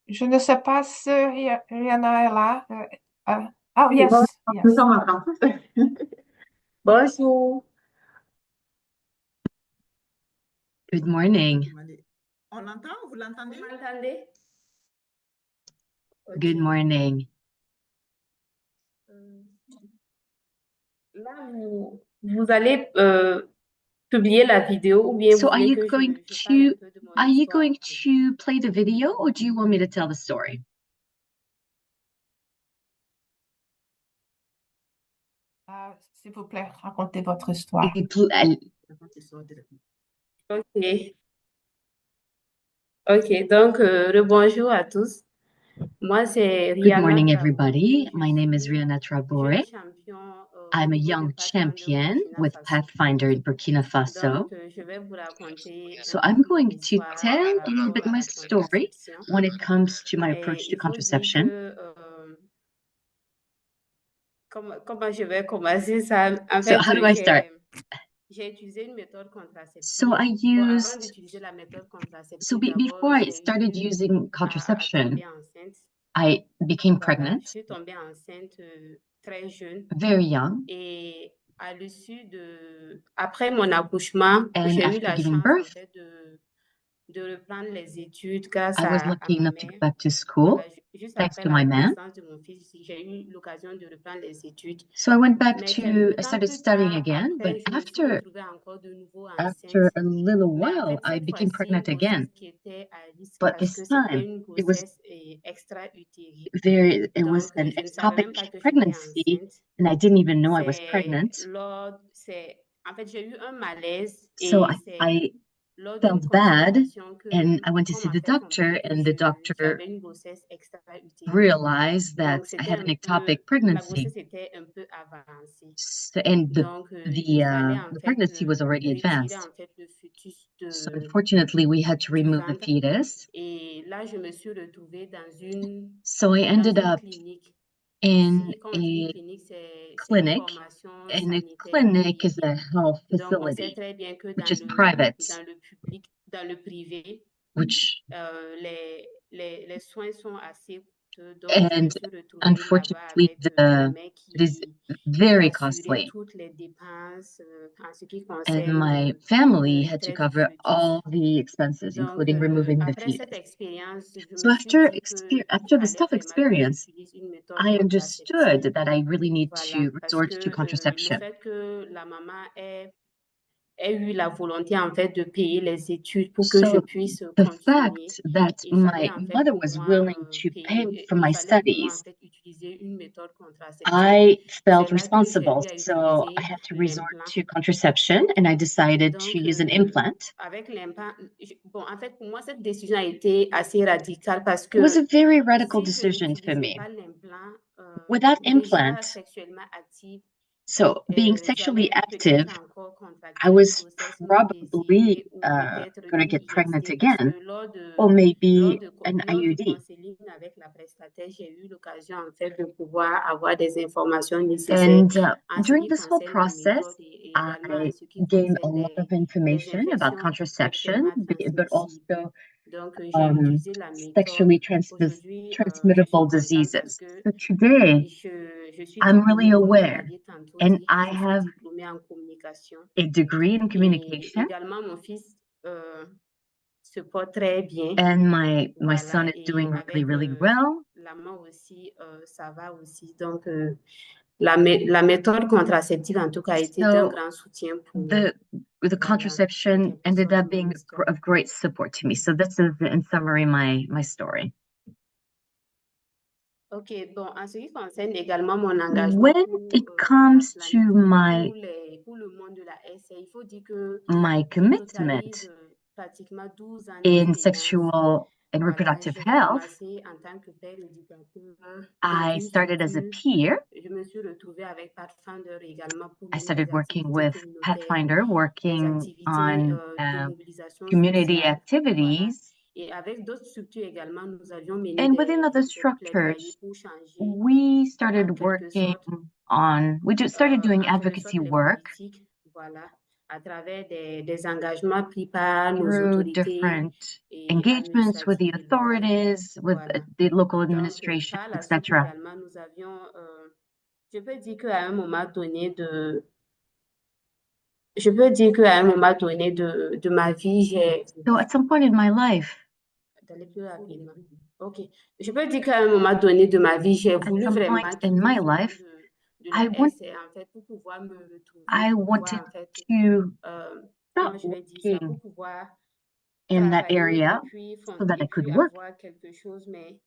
Speaker 1: Je ne sais pas si Rihanna est là. Oh, yes,
Speaker 5: Nous
Speaker 1: yes.
Speaker 5: sommes en train. Bonjour.
Speaker 2: Good morning.
Speaker 3: On entend? Vous l'entendez?
Speaker 5: Vous m'entendez?
Speaker 2: Good morning.
Speaker 5: Là, vous allez publier la vidéo ou bien
Speaker 2: So
Speaker 5: vous voulez que je parle un peu de mon
Speaker 2: are you
Speaker 5: histoire?
Speaker 2: going to play the video or do you want me to tell the story?
Speaker 1: S'il vous plaît, racontez votre histoire.
Speaker 5: Ok. Ok, donc bonjour à tous. Moi, c'est
Speaker 6: Good
Speaker 5: Rihanna
Speaker 6: morning,
Speaker 5: Traoré.
Speaker 6: everybody.
Speaker 5: Je
Speaker 6: My name is
Speaker 5: suis
Speaker 6: Rihanna Traore.
Speaker 5: jeune champion au
Speaker 6: I'm a
Speaker 5: niveau de
Speaker 6: young
Speaker 5: Pathfinder
Speaker 6: champion
Speaker 5: Burkina
Speaker 6: with
Speaker 5: Faso.
Speaker 6: Pathfinder in Burkina Faso.
Speaker 5: Donc, je vais vous raconter
Speaker 6: So
Speaker 5: un
Speaker 6: I'm
Speaker 5: peu mon
Speaker 6: going to
Speaker 5: histoire
Speaker 6: tell
Speaker 5: par
Speaker 6: a little
Speaker 5: rapport
Speaker 6: bit
Speaker 5: à
Speaker 6: my
Speaker 5: la
Speaker 6: story
Speaker 5: contraception.
Speaker 6: when it comes to my approach
Speaker 5: Et
Speaker 6: to
Speaker 5: il faut dire
Speaker 6: contraception.
Speaker 5: que, comment je vais commencer ça? En
Speaker 6: So
Speaker 5: fait,
Speaker 6: how do I start?
Speaker 5: j'ai utilisé une méthode contraceptive.
Speaker 6: So I
Speaker 5: Bon, avant
Speaker 6: used,
Speaker 5: d'utiliser la méthode
Speaker 6: so
Speaker 5: contraceptive,
Speaker 6: before
Speaker 5: d'abord,
Speaker 6: I
Speaker 5: j'ai
Speaker 6: started
Speaker 5: eu
Speaker 6: using
Speaker 5: à
Speaker 6: contraception,
Speaker 5: tomber enceinte.
Speaker 6: I became
Speaker 5: Voilà, je
Speaker 6: pregnant
Speaker 5: suis tombée enceinte très jeune.
Speaker 6: very young.
Speaker 5: Et après mon accouchement,
Speaker 6: And
Speaker 5: j'ai eu
Speaker 6: after
Speaker 5: la
Speaker 6: giving
Speaker 5: chance en
Speaker 6: birth,
Speaker 5: fait de reprendre les études grâce
Speaker 6: I was
Speaker 5: à
Speaker 6: lucky
Speaker 5: ma
Speaker 6: enough to go
Speaker 5: mère.
Speaker 6: back to school
Speaker 5: Voilà, juste
Speaker 6: thanks
Speaker 5: après
Speaker 6: to
Speaker 5: la
Speaker 6: my mom.
Speaker 5: naissance de mon fils, j'ai eu l'occasion de reprendre les études.
Speaker 6: So I went back
Speaker 5: Mais quelques
Speaker 6: I
Speaker 5: temps
Speaker 6: started
Speaker 5: plus
Speaker 6: studying
Speaker 5: tard,
Speaker 6: again, but
Speaker 5: après, je me suis
Speaker 6: after
Speaker 5: retrouvée encore de nouveau
Speaker 6: after
Speaker 5: enceinte.
Speaker 6: a little
Speaker 5: Mais en
Speaker 6: while,
Speaker 5: fait,
Speaker 6: I
Speaker 5: cette
Speaker 6: became
Speaker 5: fois-ci, une
Speaker 6: pregnant again.
Speaker 5: grossesse qui était à risque
Speaker 6: But
Speaker 5: parce
Speaker 6: this
Speaker 5: que c'était
Speaker 6: time,
Speaker 5: une
Speaker 6: it was
Speaker 5: grossesse extra-utérique.
Speaker 6: it was
Speaker 5: Donc,
Speaker 6: an
Speaker 5: je ne savais même
Speaker 6: ectopic
Speaker 5: pas que j'étais
Speaker 6: pregnancy,
Speaker 5: enceinte.
Speaker 6: and I didn't even know I was
Speaker 5: C'est
Speaker 6: pregnant.
Speaker 5: En fait, j'ai eu un malaise
Speaker 6: So
Speaker 5: et c'est
Speaker 6: I
Speaker 5: lors d'une
Speaker 6: felt bad,
Speaker 5: consultation
Speaker 6: and I went to
Speaker 5: qu'on
Speaker 6: see
Speaker 5: m'a
Speaker 6: the
Speaker 5: fait
Speaker 6: doctor,
Speaker 5: comprendre que
Speaker 6: and the doctor
Speaker 5: j'avais une grossesse extra-utérique.
Speaker 6: realized that
Speaker 5: Donc,
Speaker 6: I
Speaker 5: c'était
Speaker 6: had
Speaker 5: un
Speaker 6: an ectopic
Speaker 5: peu, ma
Speaker 6: pregnancy.
Speaker 5: grossesse était un peu avancée.
Speaker 6: So, and
Speaker 5: Donc, il fallait en
Speaker 6: the
Speaker 5: fait
Speaker 6: pregnancy was already
Speaker 5: retirer
Speaker 6: advanced.
Speaker 5: en fait le fœtus
Speaker 6: So unfortunately, we had to
Speaker 5: du
Speaker 6: remove the
Speaker 5: ventre.
Speaker 6: fetus.
Speaker 5: Et là, je me suis retrouvée
Speaker 6: So I ended up
Speaker 5: clinique.
Speaker 6: in
Speaker 5: Ici, quand on dit une
Speaker 6: a
Speaker 5: clinique, c'est une
Speaker 6: clinic,
Speaker 5: formation
Speaker 6: and a
Speaker 5: sanitaire
Speaker 6: clinic is
Speaker 5: privée.
Speaker 6: a health
Speaker 5: Donc, on sait
Speaker 6: facility,
Speaker 5: très bien que
Speaker 6: which is private,
Speaker 5: dans le privé,
Speaker 6: which
Speaker 5: les soins sont assez coûteux. Donc, je me
Speaker 6: and
Speaker 5: suis retrouvée là-bas
Speaker 6: unfortunately
Speaker 5: avec ma mère
Speaker 6: it is
Speaker 5: qui
Speaker 6: very
Speaker 5: assurait
Speaker 6: costly,
Speaker 5: toutes les dépenses en ce qui
Speaker 6: and
Speaker 5: concerne
Speaker 6: my family
Speaker 5: le
Speaker 6: had to
Speaker 5: retrait du
Speaker 6: cover
Speaker 5: fœtus.
Speaker 6: all the expenses,
Speaker 5: Donc,
Speaker 6: including removing the
Speaker 5: après cette
Speaker 6: fetus.
Speaker 5: expérience, je
Speaker 6: So
Speaker 5: me suis dit qu'il
Speaker 6: after this
Speaker 5: fallait
Speaker 6: tough
Speaker 5: vraiment que
Speaker 6: experience,
Speaker 5: j'utilise une méthode
Speaker 6: I understood
Speaker 5: contraceptive.
Speaker 6: that I really need
Speaker 5: Voilà,
Speaker 6: to
Speaker 5: parce
Speaker 6: resort to
Speaker 5: que le
Speaker 6: contraception.
Speaker 5: fait que la maman ait eu la volonté en fait de payer les études pour que je
Speaker 6: So
Speaker 5: puisse
Speaker 6: the
Speaker 5: continuer,
Speaker 6: fact that
Speaker 5: il fallait
Speaker 6: my
Speaker 5: en fait
Speaker 6: mother
Speaker 5: pour
Speaker 6: was
Speaker 5: moi
Speaker 6: willing to pay for
Speaker 5: il
Speaker 6: my
Speaker 5: fallait pour moi en
Speaker 6: studies,
Speaker 5: fait utiliser une méthode contraceptive.
Speaker 6: I
Speaker 5: C'est
Speaker 6: felt
Speaker 5: là que j'ai
Speaker 6: responsible.
Speaker 5: eu à
Speaker 6: So I
Speaker 5: utiliser
Speaker 6: had to resort
Speaker 5: l'implant.
Speaker 6: to contraception, and I decided to
Speaker 5: Donc,
Speaker 6: use an implant.
Speaker 5: avec l'implant, bon, en fait, pour moi, cette décision a été assez radicale parce
Speaker 6: It was
Speaker 5: que
Speaker 6: a very radical
Speaker 5: si je
Speaker 6: decision for
Speaker 5: n'utilisais
Speaker 6: me.
Speaker 5: pas l'implant,
Speaker 6: Without
Speaker 5: déjà
Speaker 6: implant,
Speaker 5: sexuellement active,
Speaker 6: so being sexually
Speaker 5: j'allais
Speaker 6: active,
Speaker 5: peut-être encore
Speaker 6: I
Speaker 5: contracter une
Speaker 6: was
Speaker 5: grossesse non
Speaker 6: probably
Speaker 5: désirée ou peut-être
Speaker 6: going to
Speaker 5: une
Speaker 6: get pregnant
Speaker 5: IST parce
Speaker 6: again,
Speaker 5: que
Speaker 6: or maybe an
Speaker 5: lors du
Speaker 6: IUD.
Speaker 5: counseling avec la prestataire, j'ai eu l'occasion en fait de pouvoir avoir des informations nécessaires
Speaker 6: And
Speaker 5: en ce
Speaker 6: during
Speaker 5: qui
Speaker 6: this whole
Speaker 5: concerne la
Speaker 6: process,
Speaker 5: méthode et également en
Speaker 6: I
Speaker 5: ce qui
Speaker 6: gained a
Speaker 5: concerne
Speaker 6: lot of
Speaker 5: les
Speaker 6: information about
Speaker 5: infections
Speaker 6: contraception,
Speaker 5: sexuellement
Speaker 6: but
Speaker 5: transmissibles.
Speaker 6: also
Speaker 5: Donc, j'ai utilisé la méthode.
Speaker 6: sexually
Speaker 5: Aujourd'hui, je suis
Speaker 6: transmittable
Speaker 5: contente parce
Speaker 6: diseases.
Speaker 5: que
Speaker 6: So today,
Speaker 5: je suis
Speaker 6: I'm really
Speaker 5: diplômée, comme vous
Speaker 6: aware,
Speaker 5: l'aviez tantôt
Speaker 6: and
Speaker 5: dit,
Speaker 6: I
Speaker 5: je suis
Speaker 6: have
Speaker 5: diplômée en communication.
Speaker 6: a degree in
Speaker 5: Et
Speaker 6: communication,
Speaker 5: également, mon fils se porte très bien.
Speaker 6: and my
Speaker 5: Voilà,
Speaker 6: son is
Speaker 5: et
Speaker 6: doing really,
Speaker 5: avec
Speaker 6: really well.
Speaker 5: la main aussi, ça va aussi. Donc, la méthode contraceptive, en tout cas, a été d'un
Speaker 6: So
Speaker 5: grand soutien pour moi.
Speaker 6: the
Speaker 5: Voilà,
Speaker 6: contraception
Speaker 5: en quelque
Speaker 6: ended
Speaker 5: sorte,
Speaker 6: up
Speaker 5: mon
Speaker 6: being
Speaker 5: histoire.
Speaker 6: of great support to me. So this is, in summary, my story.
Speaker 5: Ok, bon, en ce qui concerne également mon engagement
Speaker 6: When
Speaker 5: pour
Speaker 6: it
Speaker 5: la
Speaker 6: comes to
Speaker 5: pour le monde de la SA, il faut dire que
Speaker 6: my
Speaker 5: je
Speaker 6: commitment
Speaker 5: totalise pratiquement 12 ans
Speaker 6: in
Speaker 5: d'expérience.
Speaker 6: sexual and
Speaker 5: Voilà,
Speaker 6: reproductive
Speaker 5: j'ai
Speaker 6: health,
Speaker 5: commencé en tant que père éducateur dans
Speaker 6: I
Speaker 5: une
Speaker 6: started as a
Speaker 5: structure.
Speaker 6: peer.
Speaker 5: Je me suis retrouvée avec Pathfinder également pour
Speaker 6: I
Speaker 5: mener
Speaker 6: started
Speaker 5: des
Speaker 6: working
Speaker 5: activités
Speaker 6: with
Speaker 5: communautaires,
Speaker 6: Pathfinder,
Speaker 5: des
Speaker 6: working
Speaker 5: activités
Speaker 6: on
Speaker 5: de mobilisation
Speaker 6: community
Speaker 5: sociale. Voilà.
Speaker 6: activities.
Speaker 5: Et avec d'autres structures également, nous avions mené
Speaker 6: And within other
Speaker 5: des plaidoyers
Speaker 6: structures,
Speaker 5: pour changer
Speaker 6: we
Speaker 5: en
Speaker 6: started
Speaker 5: quelque
Speaker 6: working
Speaker 5: sorte,
Speaker 6: started doing
Speaker 5: en quelque
Speaker 6: advocacy
Speaker 5: sorte les
Speaker 6: work
Speaker 5: politiques, voilà, à travers des engagements pris par nos
Speaker 6: through
Speaker 5: autorités
Speaker 6: different
Speaker 5: et
Speaker 6: engagements with the
Speaker 5: administratives et locales.
Speaker 6: authorities, with
Speaker 5: Voilà.
Speaker 6: the local
Speaker 5: Donc,
Speaker 6: administration,
Speaker 5: par la suite
Speaker 6: etc.
Speaker 5: également, nous avions, je peux dire qu'à un moment donné de ma vie, j'ai
Speaker 6: So at some point in my life,
Speaker 5: d'aller plus rapidement. Ok. Je peux dire qu'à un moment donné de ma vie, j'ai
Speaker 6: at
Speaker 5: voulu
Speaker 6: some
Speaker 5: vraiment
Speaker 6: point
Speaker 5: quitter
Speaker 6: in my
Speaker 5: ce monde
Speaker 6: life,
Speaker 5: de
Speaker 6: I
Speaker 5: la
Speaker 6: want
Speaker 5: SA en fait pour pouvoir me retrouver,
Speaker 6: I
Speaker 5: pour pouvoir
Speaker 6: wanted
Speaker 5: en fait,
Speaker 6: to
Speaker 5: comment
Speaker 6: stop
Speaker 5: je vais dire ça,
Speaker 6: working
Speaker 5: pour pouvoir
Speaker 6: in that
Speaker 5: travailler et
Speaker 6: area
Speaker 5: puis,
Speaker 6: so that I could work
Speaker 5: avoir quelque chose, mais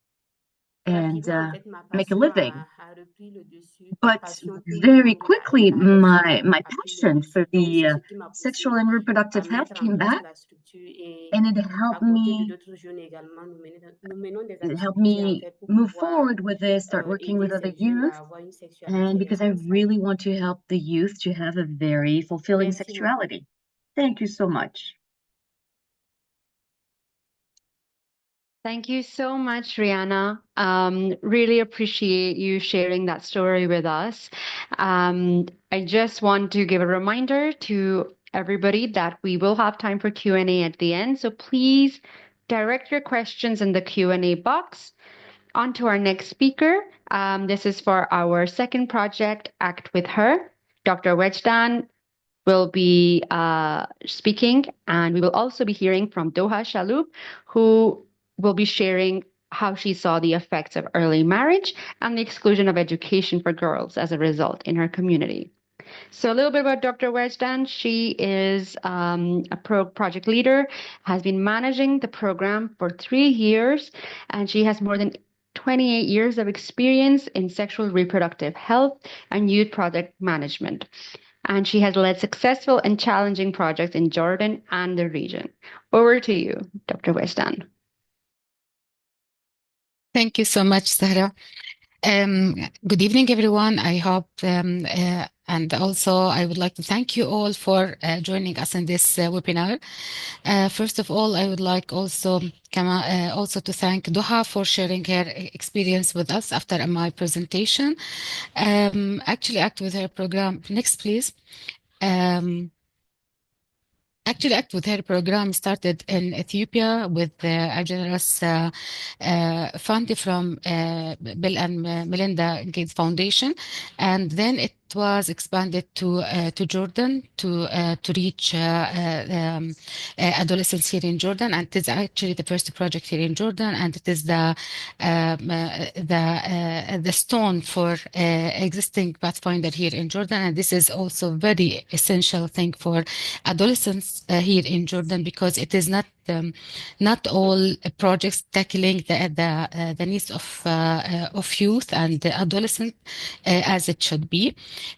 Speaker 6: and
Speaker 5: Rapidement, en fait, ma
Speaker 6: make a
Speaker 5: passion
Speaker 6: living.
Speaker 5: a repris le dessus. Ma
Speaker 6: But
Speaker 5: passion pour les
Speaker 6: very
Speaker 5: femmes
Speaker 6: quickly, my
Speaker 5: adolescentes a pris le
Speaker 6: passion for
Speaker 5: dessus. Donc, c'est
Speaker 6: the
Speaker 5: ce qui m'a
Speaker 6: sexual
Speaker 5: poussé
Speaker 6: and
Speaker 5: à
Speaker 6: reproductive health
Speaker 5: mettre en
Speaker 6: came
Speaker 5: place
Speaker 6: back,
Speaker 5: la structure et
Speaker 6: and it
Speaker 5: à côté de d'autres jeunes également, nous menons des
Speaker 6: helped
Speaker 5: activités en
Speaker 6: me
Speaker 5: fait pour
Speaker 6: move
Speaker 5: pouvoir
Speaker 6: forward with this, start working with
Speaker 5: aider
Speaker 6: other
Speaker 5: ces jeunes
Speaker 6: youth,
Speaker 5: à avoir une
Speaker 6: and
Speaker 5: sexualité
Speaker 6: because I
Speaker 5: responsable.
Speaker 6: really want to help the youth to have a very fulfilling
Speaker 5: Merci, madame.
Speaker 6: sexuality. Thank you so much.
Speaker 2: Thank you so much, Rihanna. Really appreciate you sharing that story with us. I just want to give a reminder to everybody that we will have time for Q&A at the end. So please direct your questions in the Q&A box. On to our next speaker. This is for our second project, Act With Her. Dr. Wejdan will be speaking, and we will also be hearing from Doha Shaloub, who will be sharing how she saw the effects of early marriage and the exclusion of education for girls as a result in her community. So a little bit about Dr. Wejdan. She is a project leader, has been managing the program for 3 years, and she has more than 28 years of experience in sexual reproductive health and youth project management. And she has led successful and challenging projects in Jordan and the region. Over to you, Dr. Wejdan.
Speaker 7: Thank you so much, Sarah. Good evening, everyone. I hope, and also I would like to thank you all for joining us in this webinar. First of all, I would like also to thank Doha for sharing her experience with us after my presentation. Actually, Act With Her program. Next, please. Actually, Act With Her program started in Ethiopia with a generous fund from Bill and Melinda Gates Foundation, and then it was expanded to Jordan to reach adolescents here in Jordan, and it is actually the first project here in Jordan, and it is the stone for existing Pathfinder here in Jordan, and this is also very essential thing for adolescents here in Jordan, because it is not all projects tackling the needs of youth and adolescent as it should be.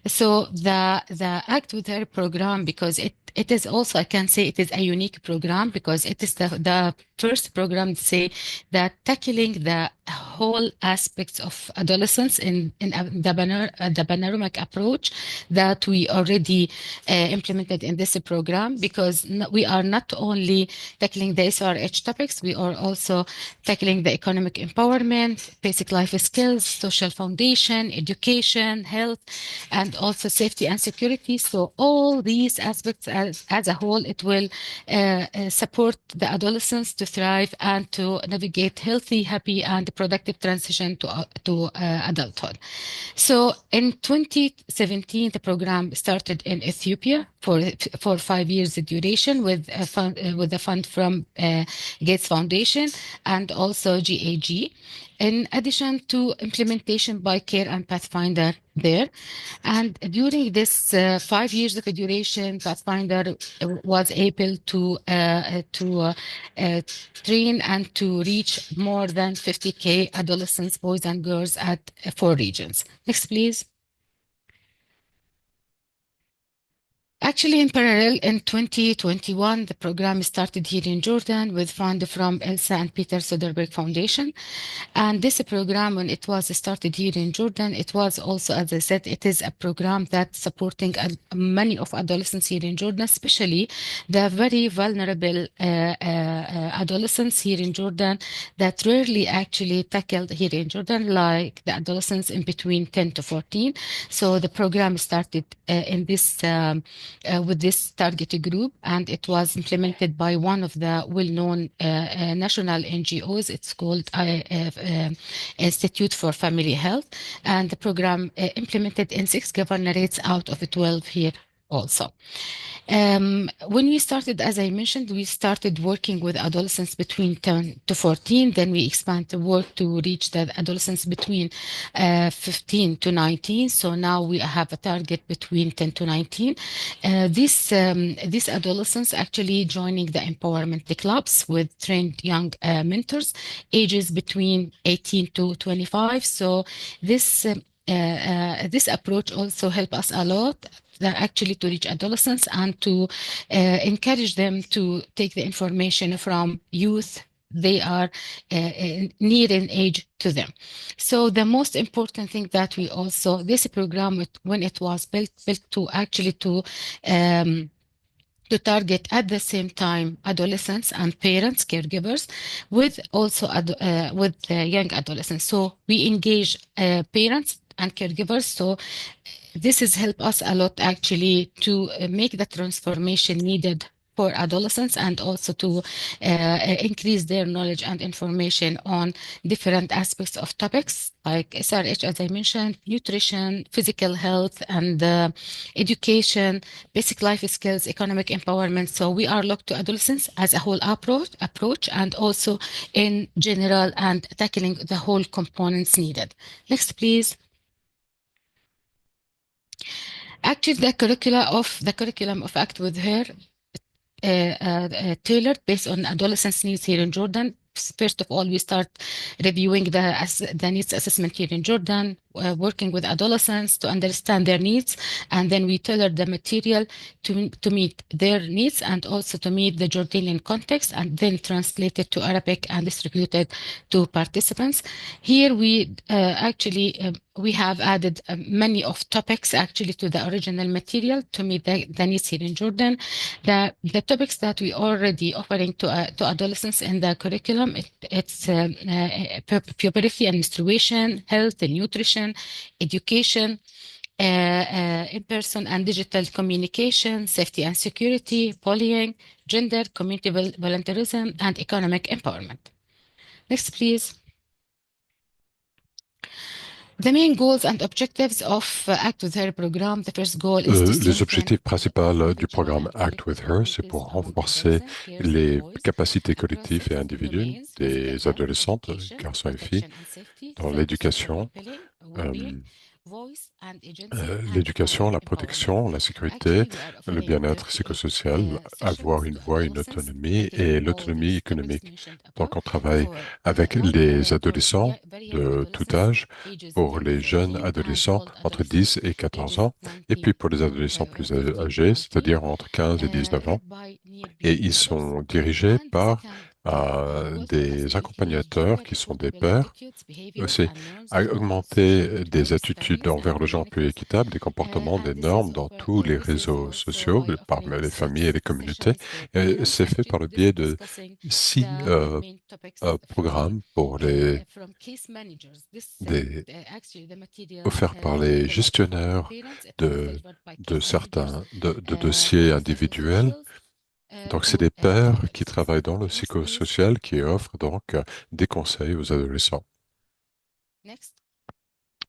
Speaker 7: So the Act With Her program, because it is also, I can say it is a unique program, because it is the first program to say that tackling the whole aspects of adolescence in the panoramic approach that we already implemented in this program, because we are not only tackling the SRH topics, we are also tackling the economic empowerment, basic life skills, social foundation, education, health, and also safety and security. So all these aspects as a whole, it will support the adolescents to thrive and to navigate healthy, happy, and productive transition to adulthood. So in 2017, the program started in Ethiopia for 5 years duration with a fund from Gates Foundation and also GAG. In addition to implementation by CARE and Pathfinder there. And during this 5 years of duration, Pathfinder was able to train and to reach more than 50K adolescents, boys and girls at 4 regions. Next, please. Actually, in parallel, in 2021, the program started here in Jordan with fund from Elsa and Peter Soderbergh Foundation. And this program, when it was started here in Jordan, it was also, as I said, it is a program that's supporting many of adolescents here in Jordan, especially the very vulnerable adolescents here in Jordan that rarely actually tackled here in Jordan, like the adolescents in between 10 to 14. So the program started in this with this target group, and it was implemented by one of the well-known national NGOs. It's called Institute for Family Health, and the program implemented in 6 governorates out of 12 here also. When we started, as I mentioned, we started working with adolescents between 10 to 14. Then we expand the work to reach the adolescents between 15 to 19. So now we have a target between 10 to 19. These adolescents actually joining the empowerment clubs with trained young mentors, ages between 18 to 25. So this this approach also help us a lot actually to reach adolescents and to encourage them to take the information from youth they are near in age to them. So the most important thing that we also, this program, when it was built to actually to target at the same time adolescents and parents, caregivers, with also with young adolescents. So we engage parents and caregivers. So this has helped us a lot actually to make the transformation needed for adolescents and also to increase their knowledge and information on different aspects of topics like SRH, as I mentioned, nutrition, physical health, and education, basic life skills, economic empowerment. So we are looked to adolescents as a whole approach and also in general and tackling the whole components needed. Next, please. Actually, the curriculum of Act With Her tailored based on adolescents' needs here in Jordan. First of all, we start reviewing the needs assessment here in Jordan, working with adolescents to understand their needs, and then we tailor the material to meet their needs and also to meet the Jordanian context, and then translate it to Arabic and distribute it to participants. Here we actually we have added many of topics actually to the original material to meet the needs here in Jordan. The topics that we already offering to adolescents in the curriculum, it's puberty and menstruation, health and nutrition, education, in-person and digital communication, safety and security, bullying, gender, community volunteerism, and economic empowerment. Next, please. The main goals and objectives of Act With Her programme. The first goal is to
Speaker 4: Les objectifs principaux du programme Act With Her, c'est pour renforcer les capacités collectives et individuelles des adolescentes, garçons et filles, dans l'éducation, l'éducation, la protection, la sécurité, le bien-être psychosocial, avoir une voix, une autonomie et l'autonomie économique. Donc, on travaille avec les adolescents de tout âge, pour les jeunes adolescents entre 10 et 14 ans, et puis pour les adolescents plus âgés, c'est-à-dire entre 15 et 19 ans. Et ils sont dirigés par des accompagnateurs qui sont des pairs. C'est augmenter des attitudes envers le genre plus équitable, des comportements, des normes dans tous les réseaux sociaux, parmi les familles et les communautés. Et c'est fait par le biais de 6 programmes pour offerts par les gestionnaires de certains dossiers individuels. Donc, c'est des pairs qui travaillent dans le psychosocial qui offrent donc des conseils aux adolescents.
Speaker 7: Next.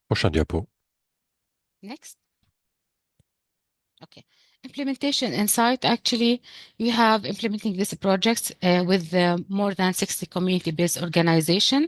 Speaker 4: Prochain diapo.
Speaker 7: Next. Okay. Implementation insight. Actually, we have implementing these projects with more than 60 community-based organizations.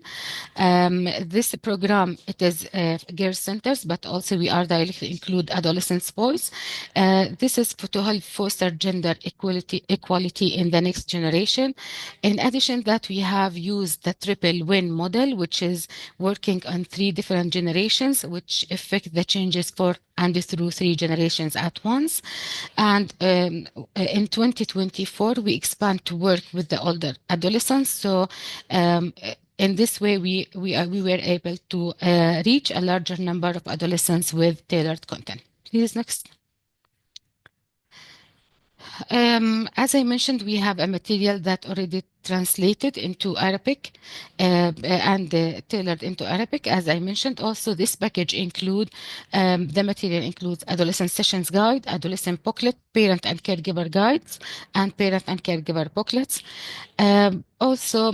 Speaker 7: This program, it is girl centers, but also we are directly include adolescents, boys. This is to help foster gender equality in the next generation. In addition that, we have used the triple win model, which is working on 3 different generations, which affect the changes for and through 3 generations at once. And in 2024, we expand to work with the older adolescents. So in this way, we were able to reach a larger number of adolescents with tailored content. Please, next. As I mentioned, we have a material that already translated into Arabic and tailored into Arabic. As I mentioned, also this package include the material includes adolescent sessions guide, adolescent booklet, parent and caregiver guides, and parent and caregiver booklets. Also,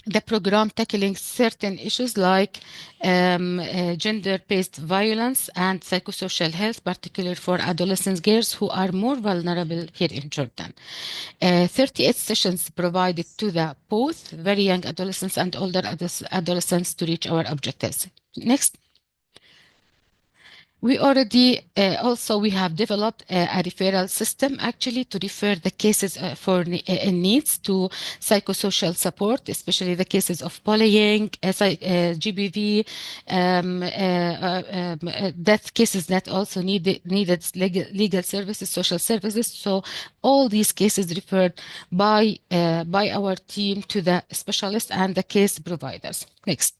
Speaker 7: the program tackling certain issues like gender-based violence and psychosocial health, particularly for adolescent girls who are more vulnerable here in Jordan. 38 sessions provided to the both very young adolescents and older adolescents to reach our objectives. Next. We already we have developed a referral system actually to refer the cases for in needs to psychosocial support, especially the cases of bullying, GBV, death cases that also needed legal services, social services. So all these cases referred by our team to the specialists and the case providers. Next.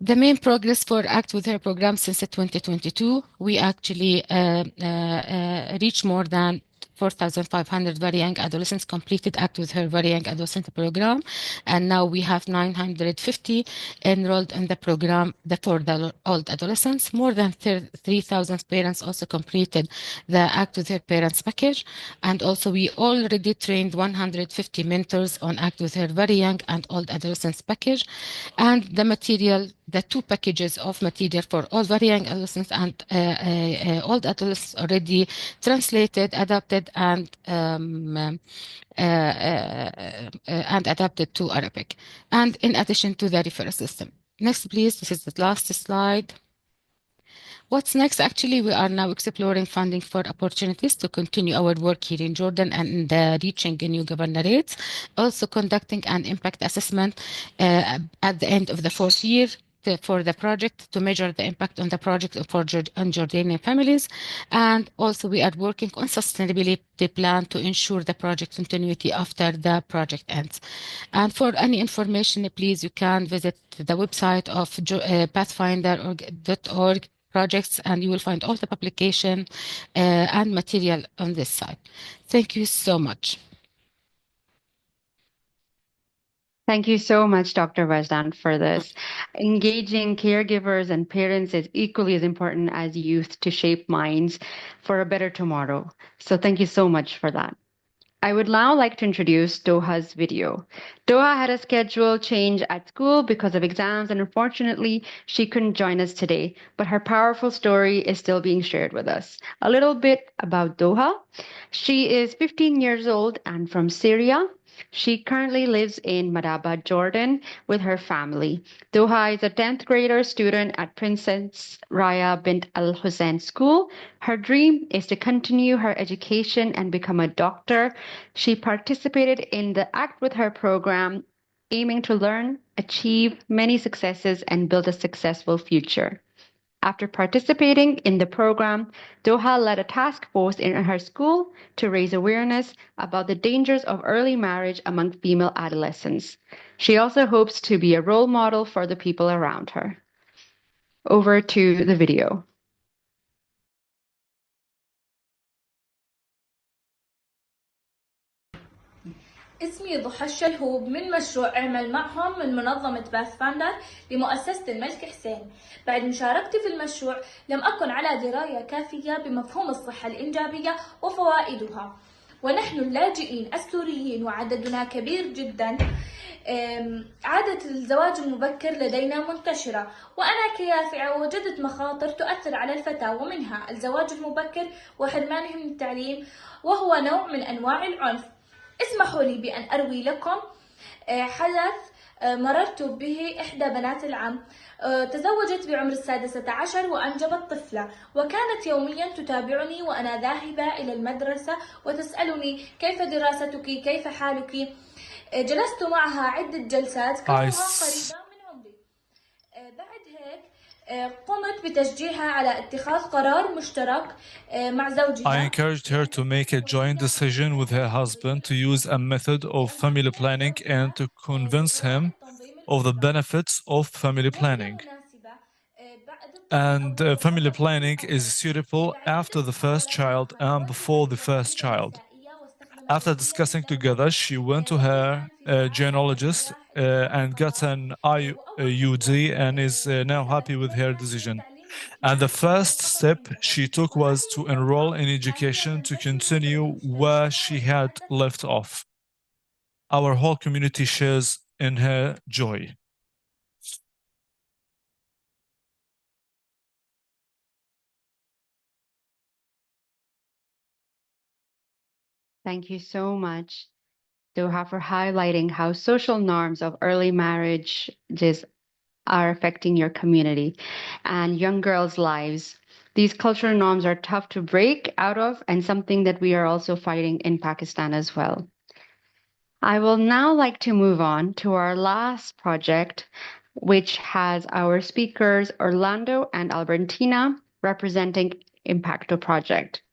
Speaker 7: The main progress for Act With Her program since 2022, we actually reached more than 4,500 very young adolescents completed Act With Her very young adolescent program, and now we have 950 enrolled in the program for the old adolescents. More than 3,000 parents also completed the Act With Her parents package, and also we already trained 150 mentors on Act With Her very young and old adolescents package, and the material, the two packages of material for all very young adolescents and old adolescents already translated, adapted, and adapted to Arabic, and in addition to the referral system. Next, please. This is the last slide. What's next? Actually, we are now exploring funding for opportunities to continue our work here in Jordan and reaching new governorates. Also conducting an impact assessment at the end of the fourth year for the project to measure the impact on the project for Jordanian families. And also we are working on sustainability plan to ensure the project continuity after the project ends. And for any information, please, you can visit the website of pathfinder.org projects, and you will find all the publication and material on this site. Thank you so much.
Speaker 2: Thank you so much, Dr. Wajdan, for this. Engaging caregivers and parents is equally as important as youth to shape minds for a better tomorrow. So thank you so much for that. I would now like to introduce Doha's video. Doha had a schedule change at school because of exams, and unfortunately, she couldn't join us today, but her powerful story is still being shared with us. A little bit about Doha. She is 15 years old and from Syria. She currently lives in Madaba, Jordan, with her family. Doha is a 10th grader student at Princess Raya bint Al Hussein School. Her dream is to continue her education and become a doctor. She participated in the Act With Her program, aiming to learn, achieve many successes, and build a successful future. After participating in the program, Doha led a task force in her school to raise awareness about the dangers of early marriage among female adolescents. She also hopes to be a role model for the people around her. Over to the video.
Speaker 8: اسمي ضحى الشلهوب من مشروع اعمل معهم من منظمة باثفاندر لمؤسسة الملك حسين. بعد مشاركتي في المشروع لم أكن على دراية كافية بمفهوم الصحة الإنجابية وفوائدها، ونحن اللاجئين السوريين وعددنا كبير جدا عادة الزواج المبكر لدينا منتشرة، وأنا كيافعة وجدت مخاطر تؤثر على الفتى، ومنها الزواج المبكر وحرمانهم من التعليم، وهو نوع من أنواع العنف. اسمحوا لي بأن أروي لكم حدث مررت به. إحدى بنات العم تزوجت بعمر 16 وأنجبت طفلة، وكانت يوميا تتابعني وأنا ذاهبة إلى المدرسة وتسألني كيف دراستك، كيف حالك. جلست معها عدة جلسات كونها قريبة من عمري. بعد هيك قمت بتشجيعها على اتخاذ قرار مشترك مع زوجها.
Speaker 9: I encouraged her to make a joint decision with her husband to use a method of family planning and to convince him of the benefits of family planning. And family planning is suitable after the first child and before the first child. After discussing together, she went to her gynecologist and got an IUD and is now happy with her decision. And the first step she took was to enroll in education to continue where she had left off. our whole community shares in her joy.
Speaker 2: Thank you so much, Doha, for highlighting how social norms of early marriage just are affecting your community and young girls' lives. These cultural norms are tough to break out of and something that we are also fighting in Pakistan as well. I will now like to move on to our last project, which has our speakers Orlando and Albertina representing Impacto Project.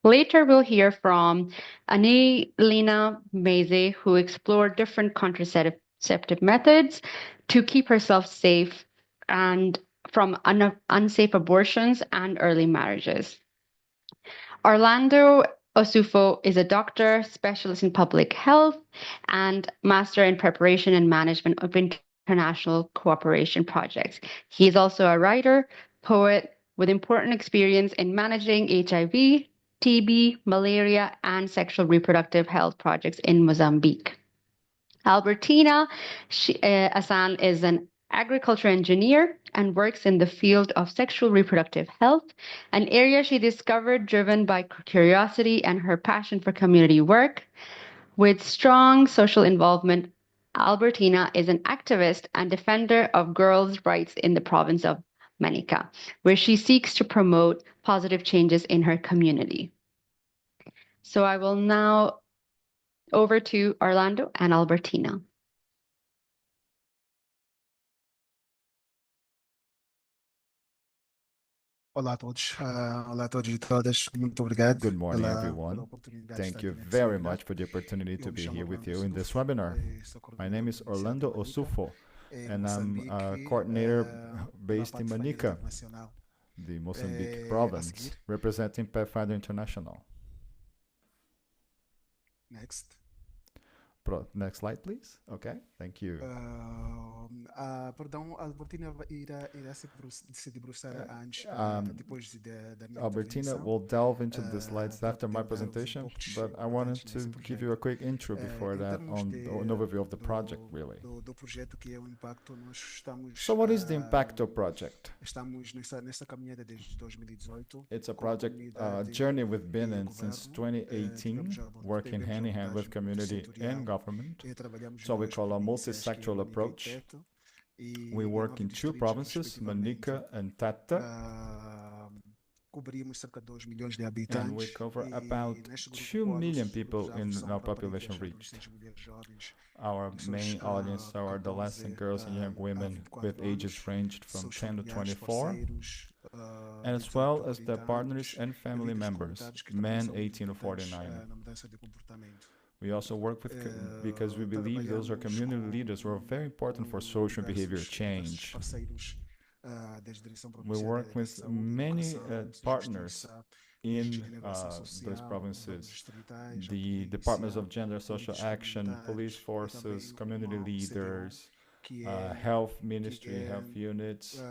Speaker 2: Later, we'll hear from Anelina Meze, who explored different contraceptive methods to keep herself safe and from unsafe abortions and early marriages. Orlando Osufo is a doctor, specialist in public health, and master in preparation and management of international cooperation projects. He is also a writer, poet with important experience in managing HIV, TB, malaria, and sexual reproductive health projects in Mozambique. Albertina Asan is an agriculture engineer and works in the field of sexual reproductive health, an area she discovered driven by curiosity and her passion for community work. With strong social involvement, Albertina is an activist and defender of girls' rights in the province of Manica, where she seeks to promote positive changes in her community. So I will now over to Orlando and Albertina.
Speaker 10: Olá a todos. Olá a todos e todas. Muito obrigado.
Speaker 11: Good morning, everyone. Thank you very much for the opportunity to be here with you in this webinar. My name is Orlando Osufo, and I'm a coordinator based in Manica, the Mozambique province, representing Pathfinder International.
Speaker 10: Next.
Speaker 11: Next slide, please. Okay, thank you.
Speaker 10: Perdão, a Albertina irá se debruçar antes, depois da minha
Speaker 11: Albertina will delve into the slides after my presentation, but I wanted to give you a quick intro before that on an overview of the project, really.
Speaker 10: Do projeto que é o Impacto, nós estamos.
Speaker 11: So what is the Impacto project?
Speaker 10: Estamos nessa caminhada desde 2018.
Speaker 11: It's a project, journey we've been in since 2018, working hand in hand with community and government. So we call a multi-sectoral approach. We work in two provinces, Manica and Tata. And we cover about 2 million people in our population reached. Our main audience are adolescent girls and young women with ages ranged from 10 to 24, and as well as their partners and family members, men 18 to 49. We also work with, because we believe those are community leaders who are very important for social and behavior change. We work with many partners in those provinces, the Departments of Gender and Social Action, police forces, community leaders, health ministry, health units,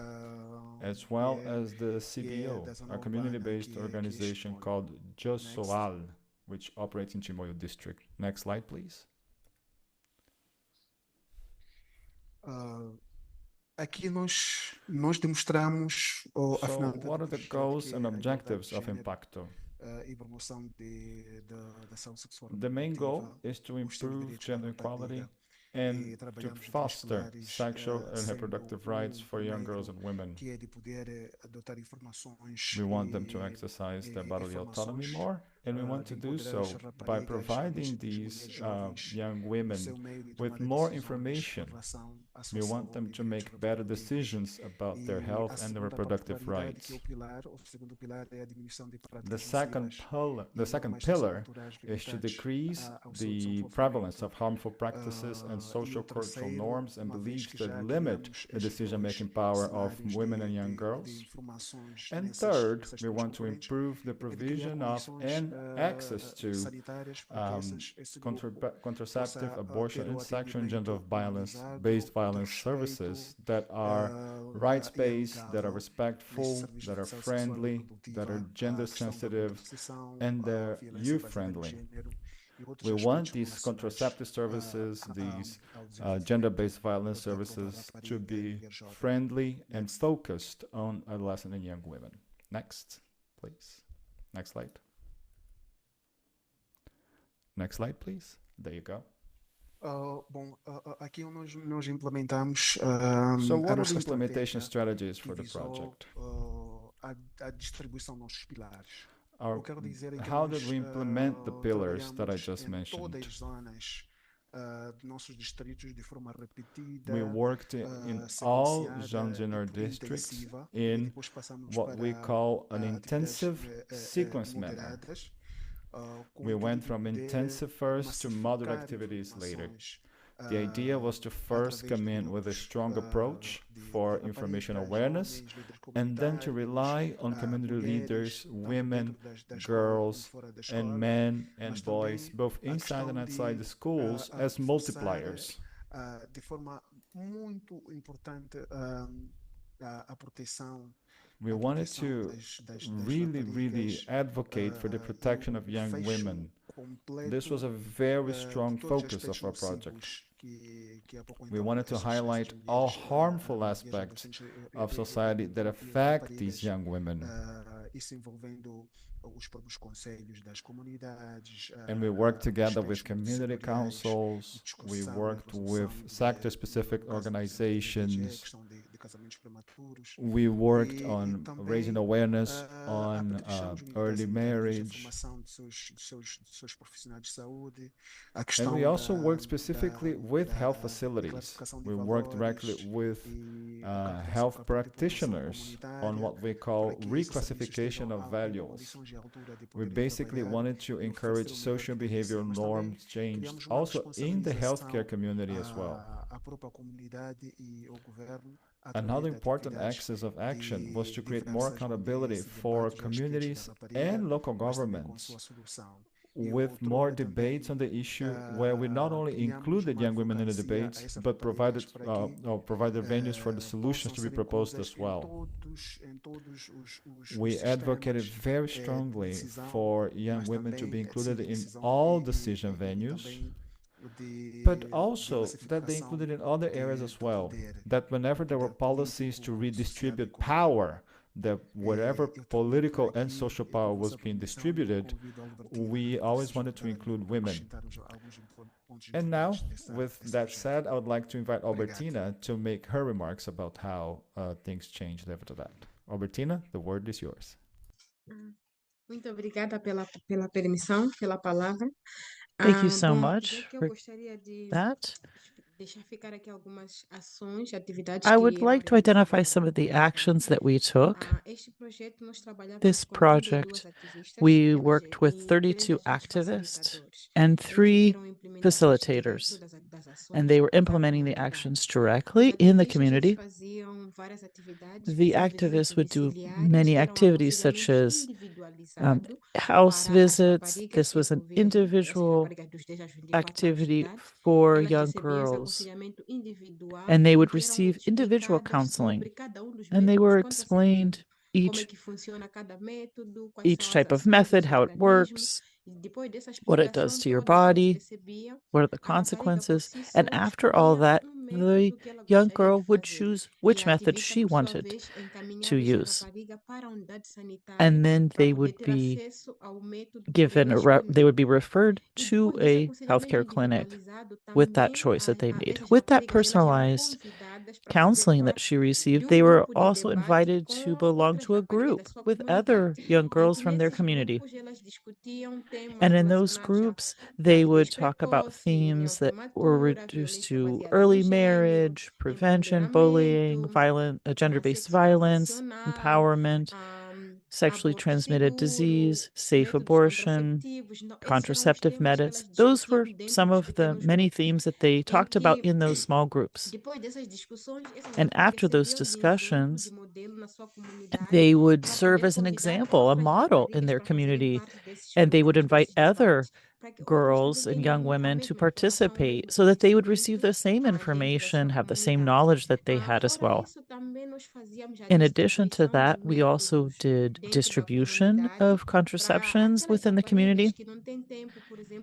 Speaker 11: as well as the CBO, a community-based organization called Josoal, which operates in Chimoio district. Next slide, please.
Speaker 10: Aqui nós demonstramos
Speaker 11: So what are the goals and objectives of Impacto? The main goal is to improve gender equality and to foster sexual and reproductive rights for young girls and women. We want them to exercise their bodily autonomy more, and we want to do so by providing these young women with more information. We want them to make better decisions about their health and their reproductive rights. The second pillar is to decrease the prevalence of harmful practices and social cultural norms and beliefs that limit the decision-making power of women and young girls. And third, we want to improve the provision of and access to contraceptive, abortion, and sexual and gender violence-based violence services that are rights-based, that are respectful, that are friendly, that are gender-sensitive, and they're youth-friendly. We want these contraceptive services, these gender-based violence services to be friendly and focused on adolescent and young women. Next, please. Next slide. Next slide, please. There you go.
Speaker 10: Aqui nós implementamos
Speaker 11: So what are the implementation strategies for the project?
Speaker 10: A distribuição dos nossos pilares.
Speaker 11: How did we implement the pillars that I just mentioned? We worked in all Janjinur districts in what we call an intensive sequence manner. We went from intensive first to moderate activities later. The idea was to first come in with a strong approach for information awareness, and then to rely on community leaders, women, girls, and men and boys, both inside and outside the schools, as multipliers.
Speaker 10: De forma muito importante a proteção.
Speaker 11: We wanted to really advocate for the protection of young women. This was a very strong focus of our project. We wanted to highlight all harmful aspects of society that affect these young women. And we worked together with community councils, we worked with sector-specific organizations, we worked on raising awareness on early marriage, and we also worked specifically with health facilities. We worked directly with health practitioners on what we call reclassification of values. We basically wanted to encourage social behavioral norms change also in the healthcare community as well. Another important axis of action was to create more accountability for communities and local governments, with more debates on the issue, where we not only included young women in the debates, but provided venues for the solutions to be proposed as well. We advocated very strongly for young women to be included in all decision venues, but also that they included in other areas as well, that whenever there were policies to redistribute power, that whatever political and social power was being distributed, we always wanted to include women. And now, with that said, I would like to invite Albertina to make her remarks about how things changed after that. Albertina, the word is yours.
Speaker 12: Muito obrigada pela permissão, pela palavra.
Speaker 13: Thank you so much for that. I would like to identify some of the actions that we took. This project, we worked with 32 activists and 3 facilitators, and they were implementing the actions directly in the community. The activists would do many activities such as house visits. This was an individual activity for young girls, and they would receive individual counseling, and they were explained each type of method, how it works, what it does to your body, what are the consequences, and after all that, the young girl would choose which method she wanted to use. And then they would be referred to a healthcare clinic with that choice that they made. With that personalized counseling that she received, they were also invited to belong to a group with other young girls from their community. And in those groups, they would talk about themes that were reduced to early marriage, prevention, bullying, gender-based violence, empowerment, sexually transmitted disease, safe abortion, contraceptive methods. Those were some of the many themes that they talked about in those small groups. And after those discussions, they would serve as an example, a model in their community, and they would invite other girls and young women to participate so that they would receive the same information, have the same knowledge that they had as well. In addition to that, we also did distribution of contraceptions within the community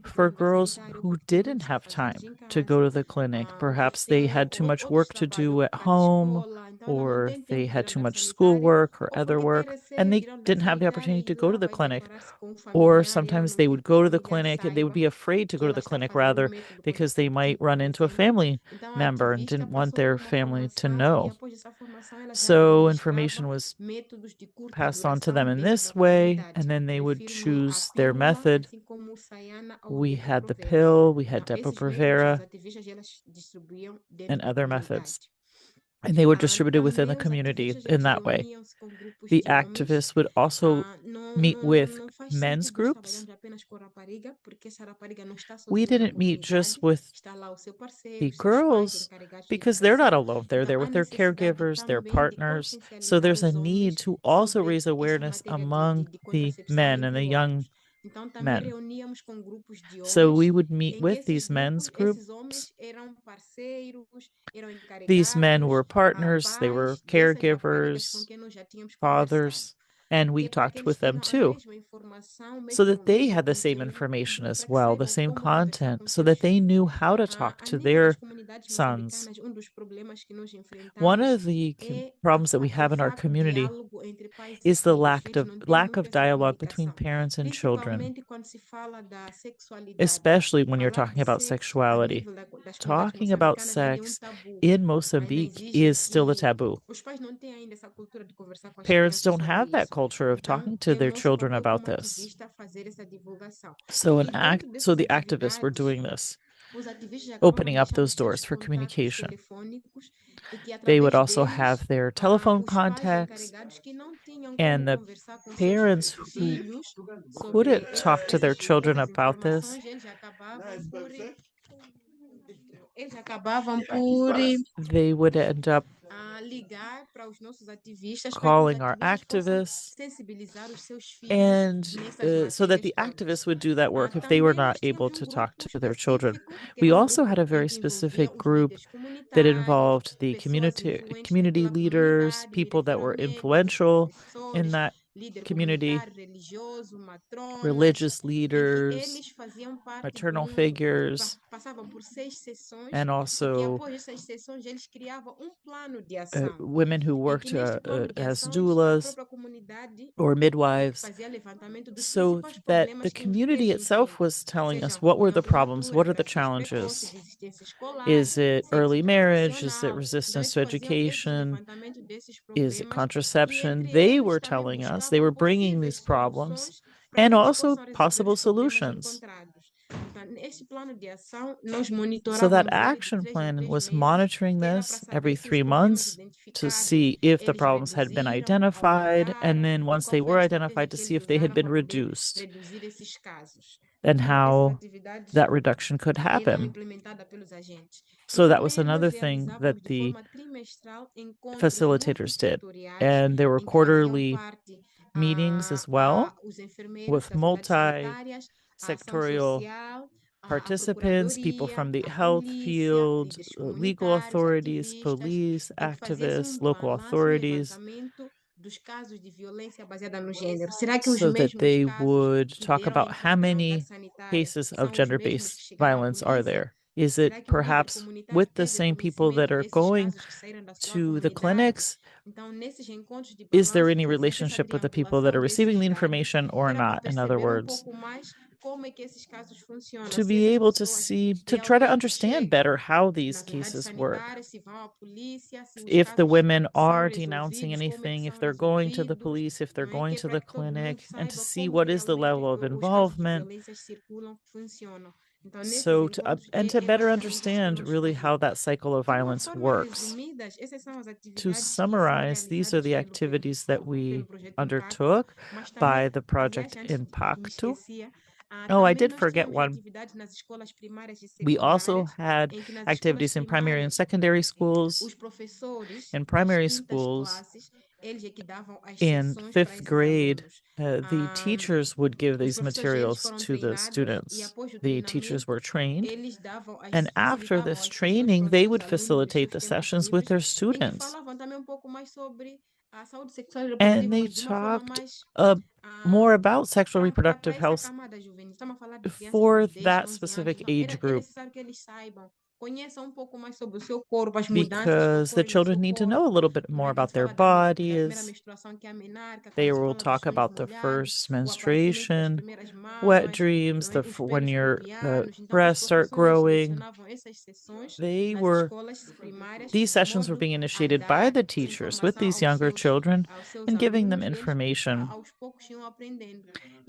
Speaker 13: for girls who didn't have time to go to the clinic. Perhaps they had too much work to do at home, or they had too much schoolwork or other work, and they didn't have the opportunity to go to the clinic. Or sometimes they would go to the clinic and they would be afraid to go to the clinic rather because they might run into a family member and didn't want their family to know. So information was passed on to them in this way, and then they would choose their method. We had the pill, we had Depo-Provera, and other methods. And they were distributed within the community in that way. The activists would also meet with men's groups. We didn't meet just with the girls because they're not alone. They're there with their caregivers, their partners. So there's a need to also raise awareness among the men and the young men. So we would meet with these men's groups. These men were partners, they were caregivers, fathers, and we talked with them too, so that they had the same information as well, the same content, so that they knew how to talk to their sons. One of the problems that we have in our community is the lack of dialogue between parents and children, especially when you're talking about sexuality. Talking about sex in Mozambique is still a taboo. Parents don't have that culture of talking to their children about this. So the activists were doing this, opening up those doors for communication. They would also have their telephone contacts, and the parents who couldn't talk to their children about this, they would end up calling our activists, and so that the activists would do that work if they were not able to talk to their children. We also had a very specific group that involved the community leaders, people that were influential in that community, religious leaders, maternal figures, and also women who worked as doulas or midwives, so that the community itself was telling us what were the problems, what are the challenges. Is it early marriage? Is it resistance to education? Is it contraception? They were telling us, they were bringing these problems and also possible solutions. So that action plan was monitoring this every 3 months to see if the problems had been identified, and then once they were identified, to see if they had been reduced and how that reduction could happen. So that was another thing that the facilitators did. And there were quarterly meetings as well with multi-sectorial participants, people from the health field, legal authorities, police, activists, local authorities, so that they would talk about how many cases of gender-based violence are there. Is it perhaps with the same people that are going to the clinics? Is there any relationship with the people that are receiving the information or not? In other words, to be able to see, to try to understand better how these cases work. If the women are denouncing anything, if they're going to the police, if they're going to the clinic, and to see what is the level of involvement. So to better understand really how that cycle of violence works. To summarize, these are the activities that we undertook by the project Impacto. Oh, I did forget one. We also had activities in primary and secondary schools. In primary schools, In fifth grade, the teachers would give these materials to the students. The teachers were trained, and after this training, they would facilitate the sessions with their students. And they talked more about sexual reproductive health for that specific age group, because the children need to know a little bit more about their bodies. They will talk about the first menstruation, wet dreams, when your breasts start growing. These sessions were being initiated by the teachers with these younger children and giving them information.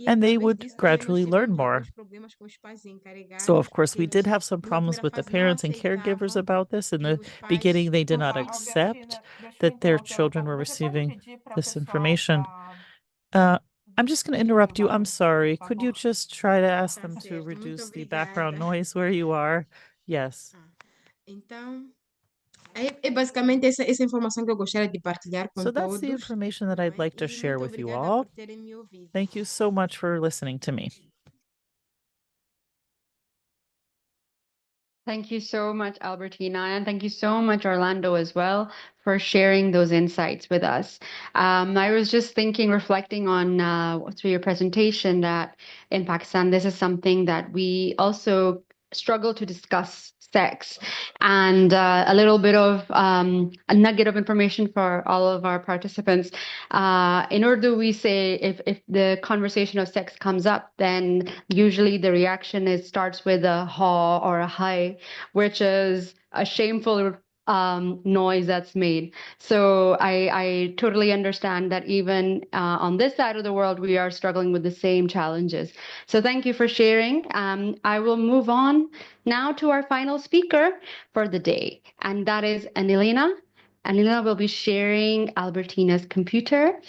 Speaker 13: And they would gradually learn more. So, of course, we did have some problems with the parents and caregivers about this. In the beginning, they did not accept that their children were receiving this information. I'm just going to interrupt you. I'm sorry. Could you just try to ask them to reduce the background noise where you are? Yes. So that's the information that I'd like to share with you all. Thank you so much for listening to me.
Speaker 2: Thank you so much, Albertina, and thank you so much, Orlando, as well, for sharing those insights with us. I was just reflecting on through your presentation, that in Pakistan, this is something that we also struggle to discuss sex. And a little bit of a nugget of information for all of our participants. In Urdu, we say if the conversation of sex comes up, then usually the reaction starts with a ha or a hi, which is a shameful noise that's made. So I totally understand that even on this side of the world, we are struggling with the same challenges. So thank you for sharing. I will move on now to our final speaker for the day, and that is Anilina. Anilina will be sharing Albertina's computer.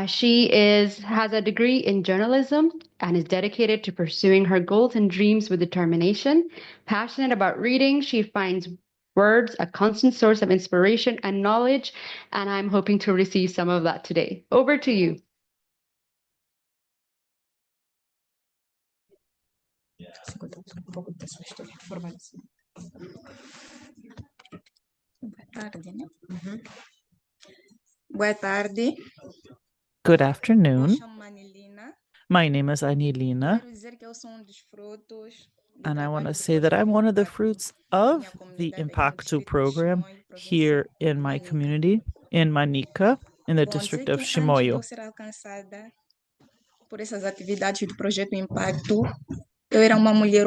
Speaker 2: She has a degree in journalism and is dedicated to pursuing her goals and dreams with determination. Passionate about reading, she finds words a constant source of inspiration and knowledge, and I'm hoping to receive some of that today. Over to you.
Speaker 12: Boa tarde.
Speaker 13: Good afternoon. My name is Anilina, and I want to say that I'm one of the fruits of the Impacto program here in my community, in Manica, in the district of Chimoio.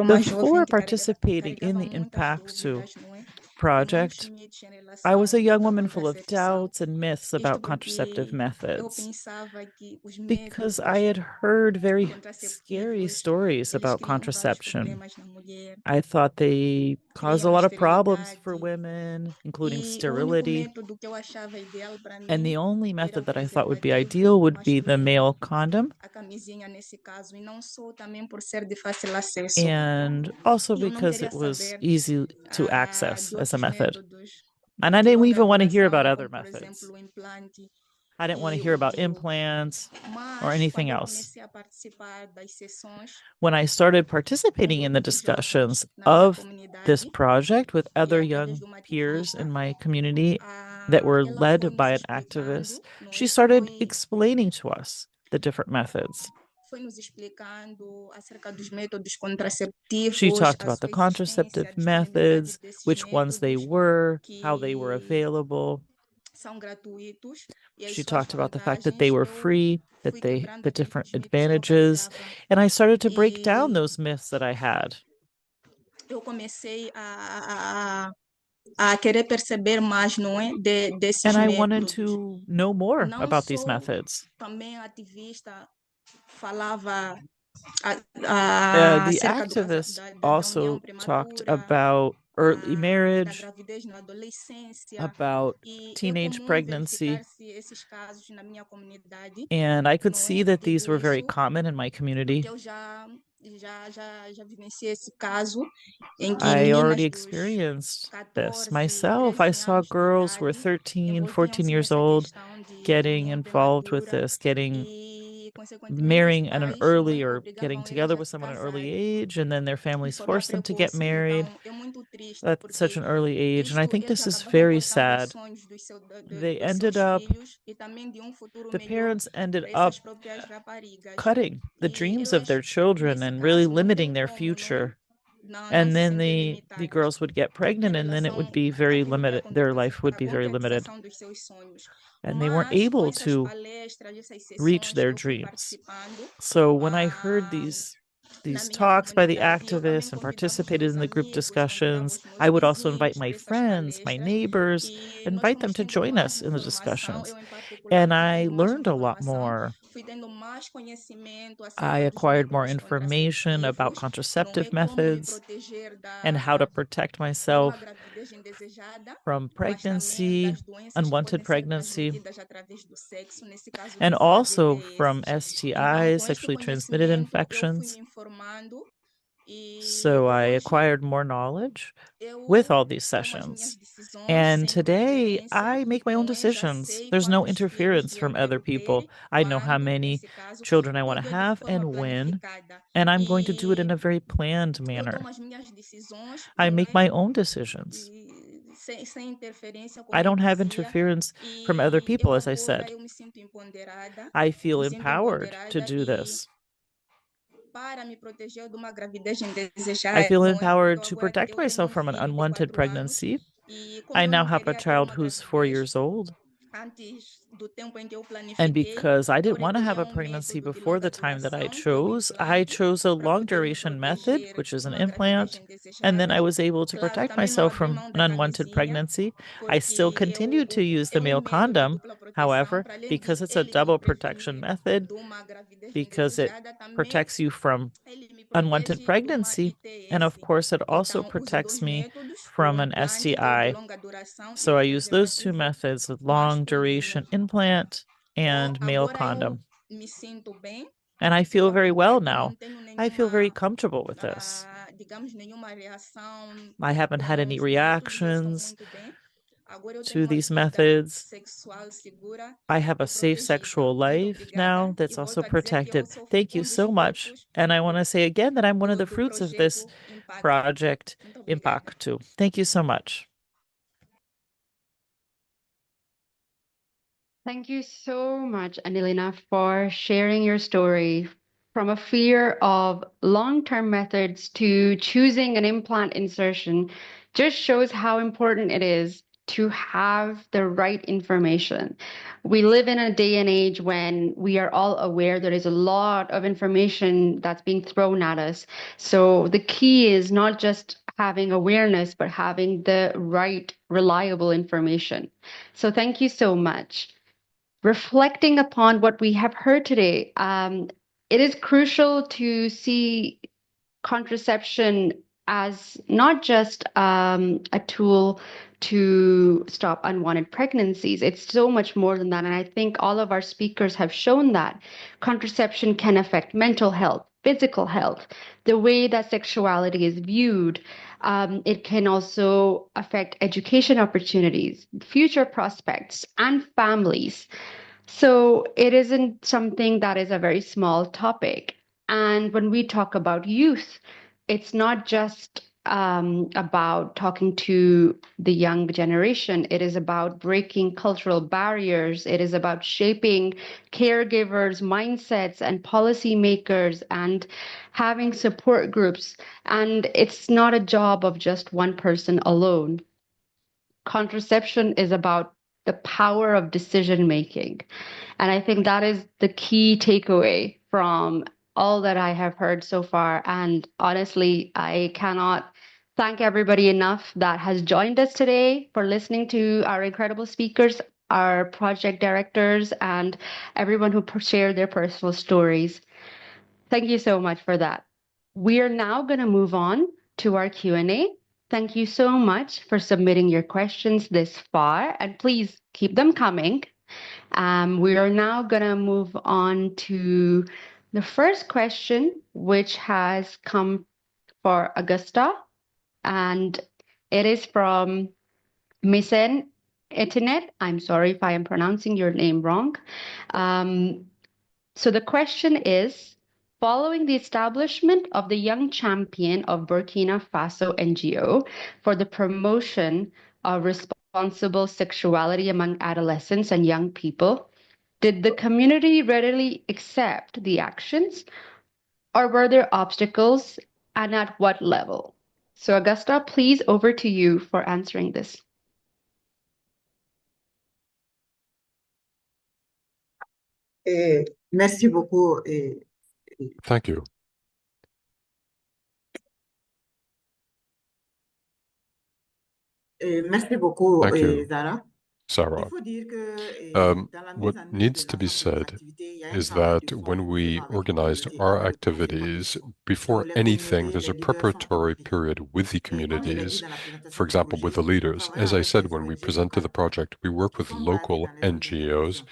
Speaker 13: Before participating in the Impacto project, I was a young woman full of doubts and myths about contraceptive methods, because I had heard very scary stories about contraception. I thought they caused a lot of problems for women, including sterility. And the only method that I thought would be ideal would be the male condom. And also because it was easy to access as a method. And I didn't even want to hear about other methods. I didn't want to hear about implants or anything else. When I started participating in the discussions of this project with other young peers in my community that were led by an activist, she started explaining to us the different methods. She talked about the contraceptive methods, which ones they were, how they were available. She talked about the fact that they were free, the different advantages, and I started to break down those myths that I had. And I wanted to know more about these methods. The activists also talked about early marriage, about teenage pregnancy, and I could see that these were very common in my community. I already experienced this myself. I saw girls who were 13, 14 years old getting involved with this, marrying at an early or getting together with someone at an early age, and then their families forced them to get married at such an early age. And I think this is very sad. The parents ended up cutting the dreams of their children and really limiting their future. And then the girls would get pregnant, and then it would be very limited. Their life would be very limited. And they weren't able to reach their dreams. So when I heard these talks by the activists and participated in the group discussions, I would also invite my friends, my neighbors, invite them to join us in the discussions. And I learned a lot more. I acquired more information about contraceptive methods and how to protect myself from pregnancy, unwanted pregnancy, and also from STIs, sexually transmitted infections. So I acquired more knowledge with all these sessions. And today I make my own decisions. There's no interference from other people. I know how many children I want to have and when, and I'm going to do it in a very planned manner. I make my own decisions. I don't have interference from other people, as I said. I feel empowered to do this. I feel empowered to protect myself from an unwanted pregnancy. I now have a child who's 4 years old. And because I didn't want to have a pregnancy before the time that I chose a long duration method, which is an implant. And then I was able to protect myself from an unwanted pregnancy. I still continue to use the male condom, however, because it's a double protection method, because it protects you from unwanted pregnancy. And of course, it also protects me from an STI. So I use those two methods, the long duration implant and male condom. And I feel very well now. I feel very comfortable with this. I haven't had any reactions to these methods. I have a safe sexual life now that's also protected. Thank you so much. And I want to say again that I'm one of the fruits of this project, Impacto. Thank you so much.
Speaker 2: Thank you so much, Anilina, for sharing your story. From a fear of long-term methods to choosing an implant insertion just shows how important it is to have the right information. We live in a day and age when we are all aware there is a lot of information that's being thrown at us. So the key is not just having awareness, but having the right, reliable information. So thank you so much. Reflecting upon what we have heard today, it is crucial to see contraception as not just a tool to stop unwanted pregnancies. It's so much more than that. And I think all of our speakers have shown that contraception can affect mental health, physical health, the way that sexuality is viewed. It can also affect education opportunities, future prospects, and families. So it isn't something that is a very small topic. And when we talk about youth, it's not just about talking to the young generation. It is about breaking cultural barriers. It is about shaping caregivers' mindsets and policymakers and having support groups. And it's not a job of just one person alone. Contraception is about the power of decision making. And I think that is the key takeaway from all that I have heard so far. And honestly, I cannot thank everybody enough that has joined us today for listening to our incredible speakers, our project directors, and everyone who shared their personal stories. Thank you so much for that. We are now going to move on to our Q&A. Thank you so much for submitting your questions this far, and please keep them coming. We are now going to move on to The first question, which has come for Augusta, and it is from Misen Etinet. I'm sorry if I am pronouncing your name wrong. So the question is, following the establishment of the Young Champion of Burkina Faso NGO for the promotion of responsible sexuality among adolescents and young people, did the community readily accept the actions, or were there obstacles, and at what level? So Augusta, please, over to you for answering this.
Speaker 3: Merci beaucoup.
Speaker 4: Thank you.
Speaker 3: Merci beaucoup,
Speaker 4: Thank you,
Speaker 3: Zara.
Speaker 4: Sarah. What needs to be said is that when we organized our activities, before anything, there's a preparatory period with the communities, for example, with the leaders. As I said, when we presented the project, we work with local NGOs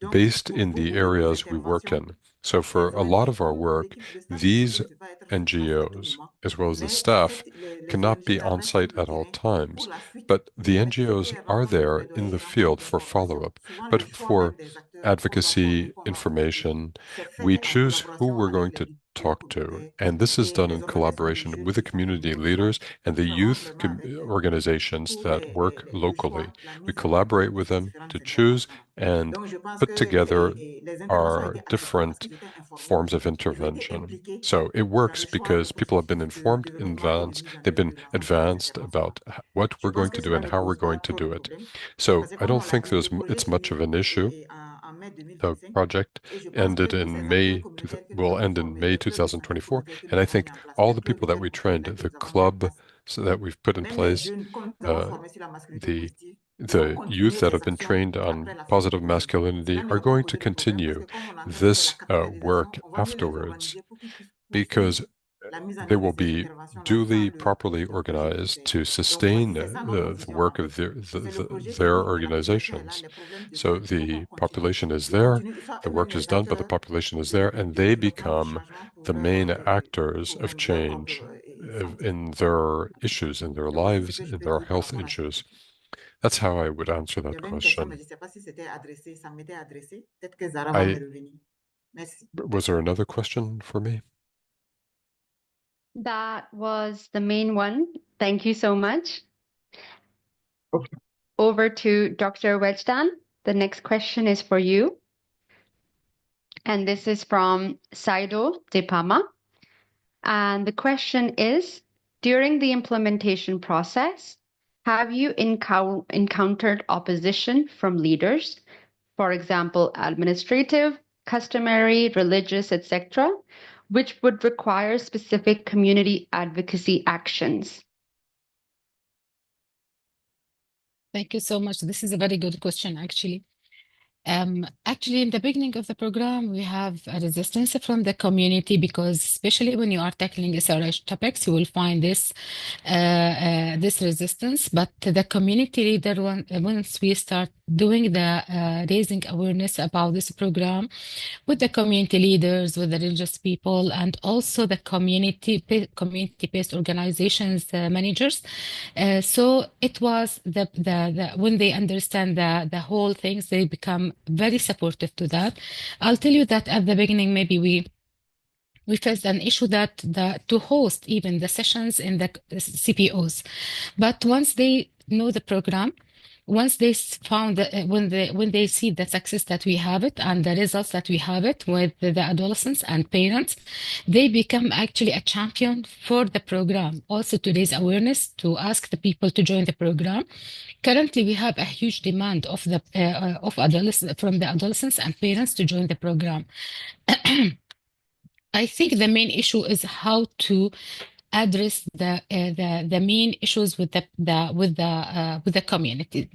Speaker 4: based in the areas we work in. So for a lot of our work, these NGOs, as well as the staff, cannot be on site at all times. But the NGOs are there in the field for follow-up. But for advocacy, information, we choose who we're going to talk to. And this is done in collaboration with the community leaders and the youth organizations that work locally. We collaborate with them to choose and put together our different forms of intervention. So it works because people have been informed in advance, they've been advanced about what we're going to do and how we're going to do it. So I don't think it's much of an issue. The project ended in will end in May 2024, and I think all the people that we trained, the club that we've put in place, the youth that have been trained on positive masculinity are going to continue this work afterwards, because they will be duly, properly organized to sustain the work of their organizations. So the population is there, the work is done, but the population is there, and they become the main actors of change in their issues, in their lives, in their health issues. That's how I would answer that question. Was there another question for me?
Speaker 2: That was the main one. Thank you so much. Okay. Over to Dr. Wedgdan. The next question is for you. And this is from Saido Depama. And the question is, during the implementation process, have you encountered opposition from leaders, for example, administrative, customary, religious, etc., which would require specific community advocacy actions?
Speaker 7: Thank you so much. This is a very good question, actually. Actually, in the beginning of the program, we have a resistance from the community, because especially when you are tackling SRH topics, you will find this resistance. But the community leader, once we start doing the raising awareness about this program with the community leaders, with the religious people, and also the community-based organizations managers. So it was when they understand the whole things, they become very supportive to that. I'll tell you that at the beginning, maybe we faced an issue that to host even the sessions in the CPOs. But once they know the program, once they found when they see the success that we have it and the results that we have it with the adolescents and parents, they become actually a champion for the program, also to raise awareness, to ask the people to join the program. Currently, we have a huge demand of the from the adolescents and parents to join the program. I think the main issue is how to address the main issues with the community,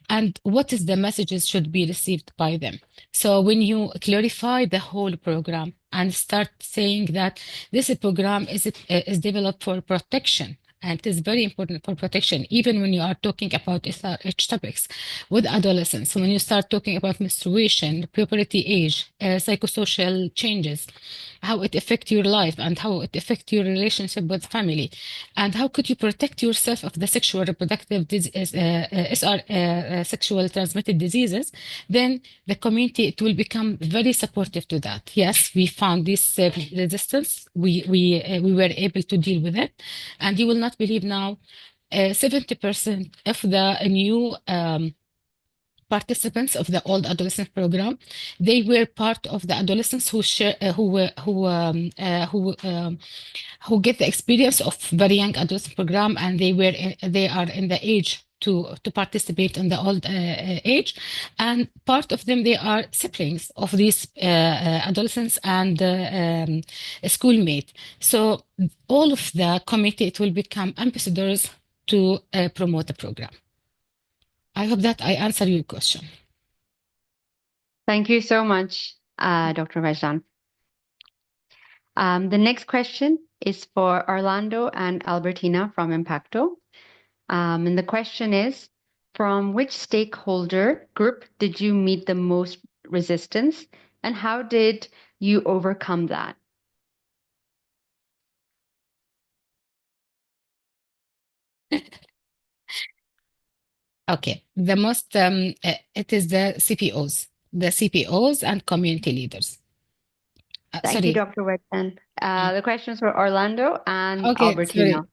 Speaker 7: and what is the messages should be received by them. So when you clarify the whole program and start saying that this program is developed for protection and it is very important for protection, even when you are talking about SRH topics with adolescents. When you start talking about menstruation, puberty age, psychosocial changes, how it affects your life and how it affects your relationship with family, and how could you protect yourself of the sexual reproductive sexual transmitted diseases, then the community, it will become very supportive to that. Yes, we found this resistance. We were able to deal with it, and you will not believe now, 70% of the new participants of the old adolescent program, they were part of the adolescents who share, who get the experience of very young adolescent program, and they are in the age to participate in the old age, and part of them, they are siblings of these adolescents and schoolmate. So all of the committee, it will become ambassadors to promote the program. I hope that I answer your question.
Speaker 2: Thank you so much, Dr. Rajdan. The next question is for Orlando and Albertina from Impacto. And the question is, from which stakeholder group did you meet the most resistance, and how did you overcome that?
Speaker 7: Okay, the most, it is the CPOs and community leaders.
Speaker 2: Thank you, Dr. Rajdan. The questions for Orlando and
Speaker 7: Okay,
Speaker 2: Albertina.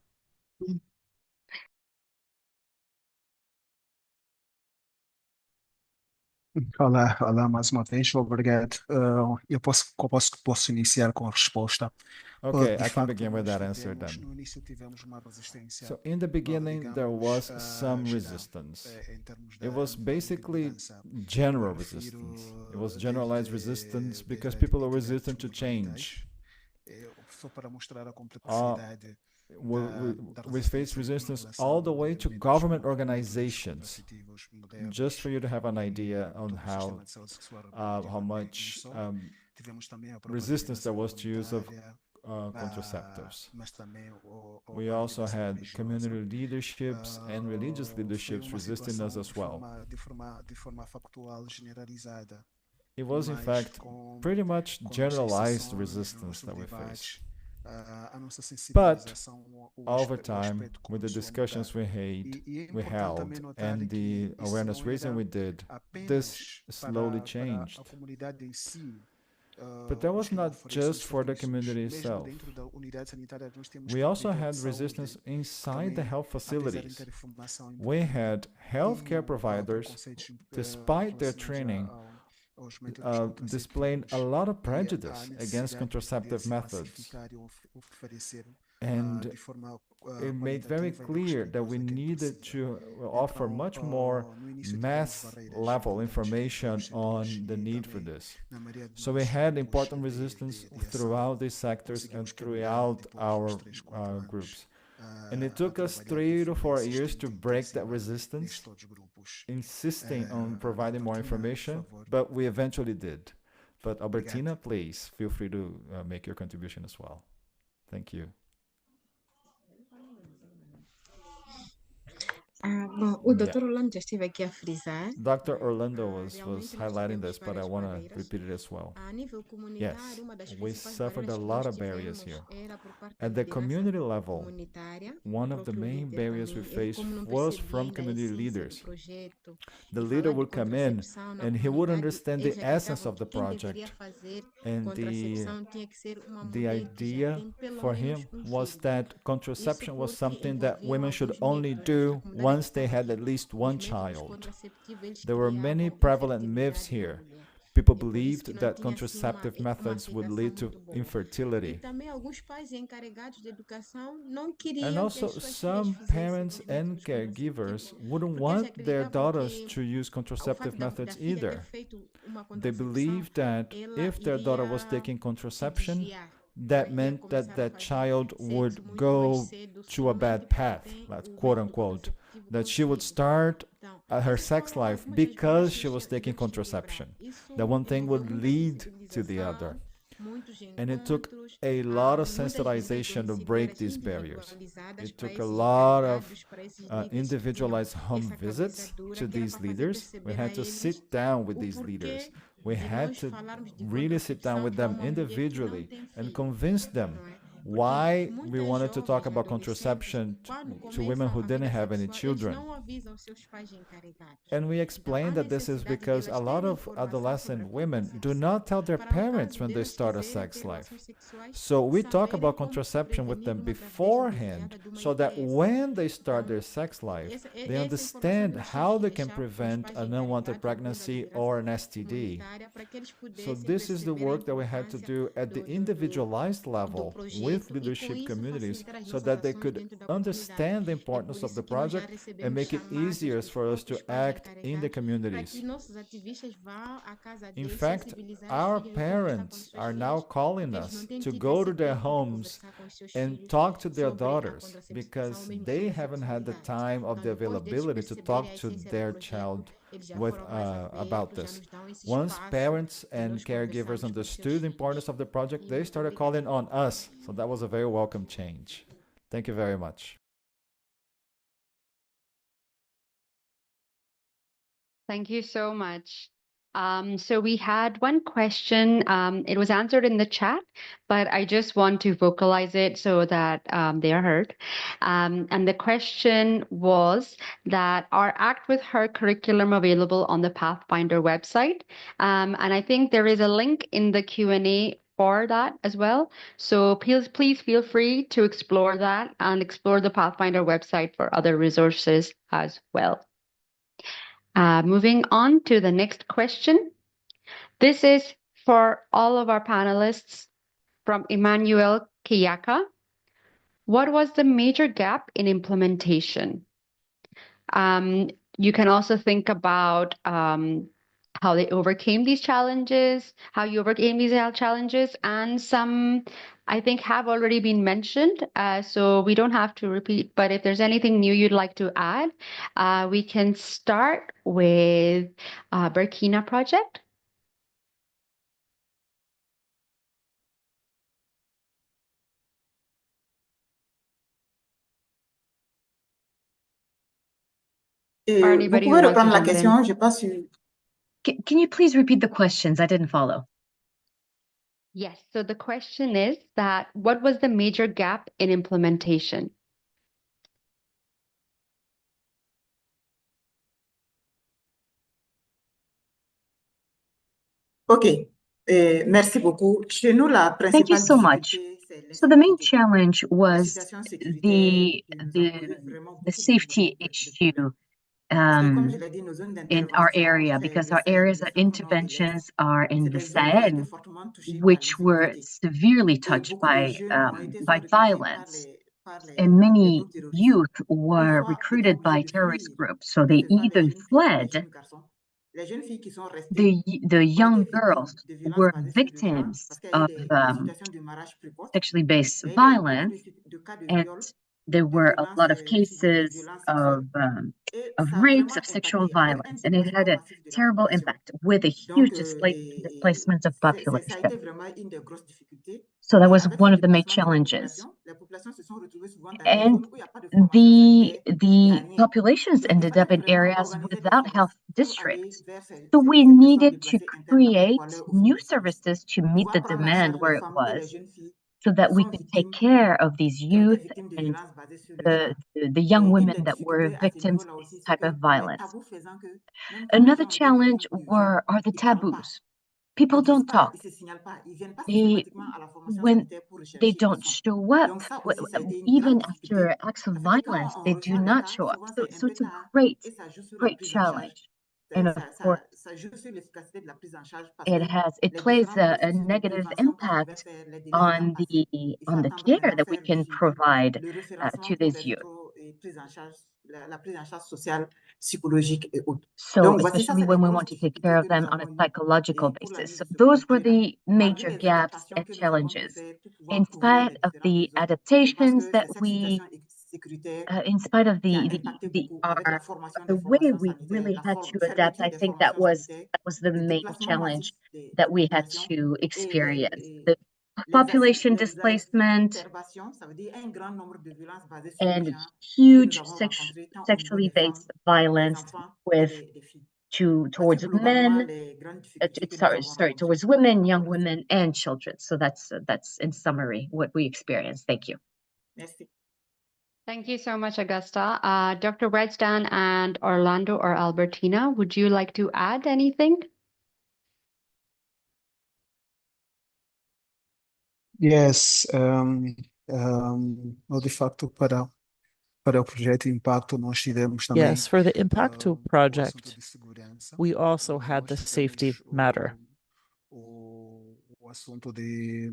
Speaker 10: Olá mais uma vez, obrigado. Posso iniciar com a resposta.
Speaker 11: Okay, I can begin with that answer then. So in the beginning, there was some resistance. It was basically general resistance. It was generalized resistance because people are resistant to change. We face resistance all the way to government organizations. Just for you to have an idea on how much resistance there was to use of contraceptives. We also had community leaderships and religious leaderships resisting us as well. It was, in fact, pretty much generalized resistance that we faced. But over time, with the discussions we held and the awareness raising we did, this slowly changed. But that was not just for the community itself. We also had resistance inside the health facilities. We had healthcare providers, despite their training, displaying a lot of prejudice against contraceptive methods. And it made very clear that we needed to offer much more mass level information on the need for this. So we had important resistance throughout these sectors and throughout our groups. And it took us 3 to 4 years to break that resistance, insisting on providing more information, but we eventually did. But Albertina, please feel free to make your contribution as well. Thank you.
Speaker 12: Bom, o Dr. Orlando já esteve aqui a frisar.
Speaker 11: Dr. Orlando was highlighting this, but I want to repeat it as well. Yes, we suffered a lot of barriers here. At the community level, one of the main barriers we faced was from community leaders. The leader would come in and he would understand the essence of the project. And the idea for him was that contraception was something that women should only do once they had at least one child. There were many prevalent myths here. People believed that contraceptive methods would lead to infertility. And also, some parents and caregivers wouldn't want their daughters to use contraceptive methods either. They believed that if their daughter was taking contraception, that meant that that child would go to a bad path, like, quote unquote, that she would start her sex life because she was taking contraception. That one thing would lead to the other. And it took a lot of sensitization to break these barriers. It took a lot of individualized home visits to these leaders. We had to sit down with these leaders. We had to really sit down with them individually and convince them why we wanted to talk about contraception to women who didn't have any children. And we explained that this is because a lot of adolescent women do not tell their parents when they start a sex life. So we talk about contraception with them beforehand so that when they start their sex life, they understand how they can prevent an unwanted pregnancy or an STD. So this is the work that we had to do at the individualized level with leadership communities so that they could understand the importance of the project and make it easier for us to act in the communities. In fact, our parents are now calling us to go to their homes and talk to their daughters because they haven't had the time or the availability to talk to their child about this. Once parents and caregivers understood the importance of the project, they started calling on us. So that was a very welcome change. Thank you very much.
Speaker 2: Thank you so much. So we had one question. It was answered in the chat, but I just want to vocalize it so that they are heard. And the question was that are Act With Her curriculum available on the Pathfinder website? And I think there is a link in the Q&A for that as well. So please feel free to explore that and explore the Pathfinder website for other resources as well. Moving on to the next question. This is for all of our panelists from Emmanuel Kiyaka. What was the major gap in implementation? You can also think about how they overcame these challenges, how you overcame these challenges, and some, I think, have already been mentioned, so we don't have to repeat, but if there's anything new you'd like to add, we can start with Burkina Project.
Speaker 3: Vous pouvez reprendre la question, je pas su.
Speaker 6: Can you please repeat the questions? I didn't follow.
Speaker 2: Yes, so the question is that what was the major gap in implementation?
Speaker 3: OK. Merci beaucoup. Chez nous, la
Speaker 6: Thank you
Speaker 3: principale
Speaker 6: so much. So the main challenge was
Speaker 3: situation sécuritaire que nous avons eu vraiment
Speaker 6: the
Speaker 3: beaucoup
Speaker 6: safety
Speaker 3: de
Speaker 6: issue
Speaker 3: Parce que, comme je l'ai dit, nos zones
Speaker 6: in our
Speaker 3: d'intervention,
Speaker 6: area,
Speaker 3: c'est
Speaker 6: because
Speaker 3: le
Speaker 6: our
Speaker 3: Sahel,
Speaker 6: areas
Speaker 3: le
Speaker 6: of
Speaker 3: Sahel nord de l'Est.
Speaker 6: interventions are in
Speaker 3: C'est
Speaker 6: the
Speaker 3: des zones qui ont été
Speaker 6: Sahel,
Speaker 3: fortement touchées par
Speaker 6: which were
Speaker 3: l'insécurité.
Speaker 6: severely
Speaker 3: Et
Speaker 6: touched
Speaker 3: beaucoup de jeunes ont été soit
Speaker 6: by
Speaker 3: recrutés par
Speaker 6: violence.
Speaker 3: les
Speaker 6: And many
Speaker 3: groupes terroristes,
Speaker 6: youth
Speaker 3: ou
Speaker 6: were
Speaker 3: soit étaient
Speaker 6: recruited by
Speaker 3: obligés de
Speaker 6: terrorist
Speaker 3: fuir,
Speaker 6: groups. So
Speaker 3: que
Speaker 6: they
Speaker 3: ce soit les
Speaker 6: either
Speaker 3: jeunes filles ou les
Speaker 6: fled,
Speaker 3: jeunes garçons. Les jeunes filles qui sont restées
Speaker 6: the
Speaker 3: ont été
Speaker 6: young
Speaker 3: victimes
Speaker 6: girls
Speaker 3: de violences
Speaker 6: were
Speaker 3: basées sur le genre,
Speaker 6: victims
Speaker 3: parce qu'il y a eu
Speaker 6: of
Speaker 3: des situations de mariage précoce.
Speaker 6: sexually based
Speaker 3: Il y a eu beaucoup
Speaker 6: violence,
Speaker 3: de cas de
Speaker 6: and
Speaker 3: viol,
Speaker 6: there
Speaker 3: de
Speaker 6: were a
Speaker 3: violences
Speaker 6: lot of
Speaker 3: physiques, de
Speaker 6: cases
Speaker 3: violences sexuelles. Et
Speaker 6: of
Speaker 3: ça a
Speaker 6: rapes,
Speaker 3: vraiment
Speaker 6: of sexual
Speaker 3: impacté avec un
Speaker 6: violence, and it had
Speaker 3: déplacement
Speaker 6: a
Speaker 3: massif de la
Speaker 6: terrible
Speaker 3: population.
Speaker 6: impact with a
Speaker 3: Donc,
Speaker 6: huge displacement of
Speaker 3: ça a été
Speaker 6: population.
Speaker 3: vraiment une des grosses difficultés.
Speaker 6: So that
Speaker 3: Et
Speaker 6: was
Speaker 3: avec
Speaker 6: one
Speaker 3: ce
Speaker 6: of the main
Speaker 3: déplacement de
Speaker 6: challenges.
Speaker 3: les populations se sont retrouvées souvent dans des
Speaker 6: And
Speaker 3: zones où il n'y a pas de formation sanitaire, il n'y a
Speaker 6: the
Speaker 3: rien.
Speaker 6: populations
Speaker 3: Donc, il
Speaker 6: ended
Speaker 3: fallait
Speaker 6: up in
Speaker 3: vraiment
Speaker 6: areas
Speaker 3: organiser des
Speaker 6: without health
Speaker 3: services pour aller
Speaker 6: districts.
Speaker 3: vers ces
Speaker 6: So we
Speaker 3: personnes
Speaker 6: needed to
Speaker 3: déplacées internes pour pouvoir
Speaker 6: create
Speaker 3: leur
Speaker 6: new
Speaker 3: offrir des services.
Speaker 6: services to meet
Speaker 3: Pouvoir
Speaker 6: the
Speaker 3: prendre en
Speaker 6: demand
Speaker 3: charge les
Speaker 6: where it
Speaker 3: femmes et les
Speaker 6: was,
Speaker 3: jeunes filles
Speaker 6: so
Speaker 3: qui
Speaker 6: that we
Speaker 3: sont
Speaker 6: could take
Speaker 3: victimes,
Speaker 6: care of these
Speaker 3: qui ont été
Speaker 6: youth
Speaker 3: victimes de
Speaker 6: and
Speaker 3: violences basées sur le genre.
Speaker 6: the young
Speaker 3: Et une
Speaker 6: women
Speaker 3: des
Speaker 6: that were
Speaker 3: difficultés à ce
Speaker 6: victims of
Speaker 3: niveau-là
Speaker 6: this
Speaker 3: aussi, c'est
Speaker 6: type
Speaker 3: que
Speaker 6: of
Speaker 3: les
Speaker 6: violence.
Speaker 3: tabous faisant que même quand les
Speaker 6: Another
Speaker 3: gens ont été
Speaker 6: challenge
Speaker 3: victimes de viol,
Speaker 6: are the
Speaker 3: ils ne parlent pas.
Speaker 6: taboos. People
Speaker 3: Ils disent
Speaker 6: don't
Speaker 3: pas,
Speaker 6: talk.
Speaker 3: ils se signalent pas, ils viennent pas
Speaker 6: They
Speaker 3: systématiquement à la formation
Speaker 6: when
Speaker 3: sanitaire pour
Speaker 6: they
Speaker 3: rechercher
Speaker 6: don't
Speaker 3: soins.
Speaker 6: show up,
Speaker 3: Donc ça aussi, ça a été une
Speaker 6: even
Speaker 3: grande
Speaker 6: after
Speaker 3: difficulté.
Speaker 6: acts of
Speaker 3: Ça fait que quand
Speaker 6: violence,
Speaker 3: on
Speaker 6: they do
Speaker 3: reçoit des
Speaker 6: not
Speaker 3: cas,
Speaker 6: show up.
Speaker 3: souvent
Speaker 6: So,
Speaker 3: c'est un
Speaker 6: so
Speaker 3: peu
Speaker 6: it's a
Speaker 3: tard et ça joue sur la
Speaker 6: great
Speaker 3: prise en charge.
Speaker 6: challenge. And of course,
Speaker 3: Ça joue sur l'efficacité de la prise en charge parce
Speaker 6: it
Speaker 3: que les
Speaker 6: plays
Speaker 3: différents
Speaker 6: a
Speaker 3: processus de
Speaker 6: negative
Speaker 3: prévention qu'on devait
Speaker 6: impact
Speaker 3: faire, les délais étant
Speaker 6: on
Speaker 3: passés, il faut
Speaker 6: the
Speaker 3: attendre
Speaker 6: care
Speaker 3: maintenant
Speaker 6: that we
Speaker 3: faire le
Speaker 6: can
Speaker 3: suivi,
Speaker 6: provide
Speaker 3: le référencement
Speaker 6: to
Speaker 3: pour
Speaker 6: this
Speaker 3: les
Speaker 6: youth.
Speaker 3: autres prises en charge, la prise en charge sociale, psychologique et autres.
Speaker 6: So
Speaker 3: Donc voici ça,
Speaker 6: especially
Speaker 3: c'est les
Speaker 6: when we
Speaker 3: grosses
Speaker 6: want to take
Speaker 3: difficultés
Speaker 6: care of
Speaker 3: que nous
Speaker 6: them on a
Speaker 3: avons eues
Speaker 6: psychological
Speaker 3: pour la
Speaker 6: basis.
Speaker 3: mise
Speaker 6: So
Speaker 3: de ce
Speaker 6: those were
Speaker 3: programme-là,
Speaker 6: the
Speaker 3: malgré
Speaker 6: major
Speaker 3: les
Speaker 6: gaps
Speaker 3: adaptations
Speaker 6: and
Speaker 3: que nous avons pu
Speaker 6: challenges.
Speaker 3: faire pour pouvoir
Speaker 6: In
Speaker 3: couvrir les
Speaker 6: spite of
Speaker 3: différentes
Speaker 6: the
Speaker 3: zones. Parce
Speaker 6: adaptations
Speaker 3: que
Speaker 6: that
Speaker 3: cette
Speaker 6: we
Speaker 3: situation
Speaker 6: in spite of the way we really had to adapt, I think that was the main challenge that we had to experience. The population displacement and huge sexually based violence towards men, towards women, young women, and children. So that's in summary what we experienced. Thank you.
Speaker 3: Merci.
Speaker 2: Thank you so much, Augusta. Dr. Redstan and Orlando or Albertina, would you like to add anything?
Speaker 10: Yes, de facto, para o projeto Impacto, nós tivemos também
Speaker 13: Yes, for the Impacto project, we also had the safety matter.
Speaker 10: o assunto de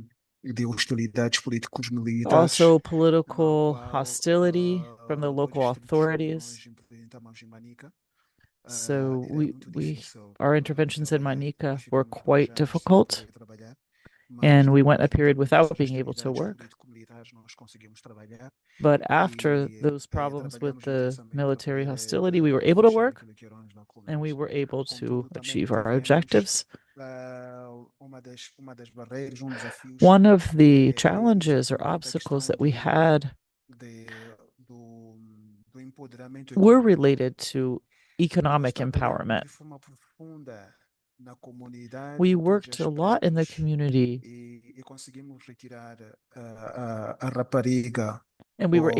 Speaker 10: hostilidades políticos militares.
Speaker 13: Also, political hostility from the local authorities. So our interventions in Manica were quite difficult, and we went a period without being able to work. But after those problems with the military hostility, we were able to work, and we were able to achieve our objectives. One of the challenges or obstacles that we had were related to economic empowerment. We worked a lot in the community, and we were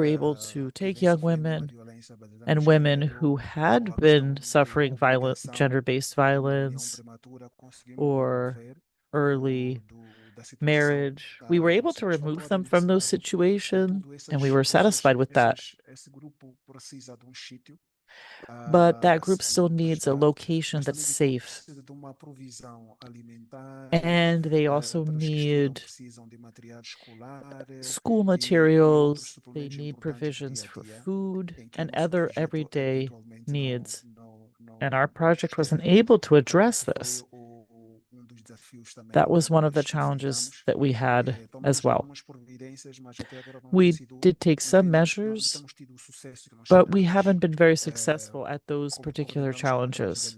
Speaker 13: able to take young women and women who had been suffering gender-based violence or early marriage. We were able to remove them from those situations, and we were satisfied with that. But that group still needs a location that's safe. And they also need school materials, they need provisions for food and other everyday needs. And our project wasn't able to address this. That was one of the challenges that we had as well. We did take some measures, but we haven't been very successful at those particular challenges.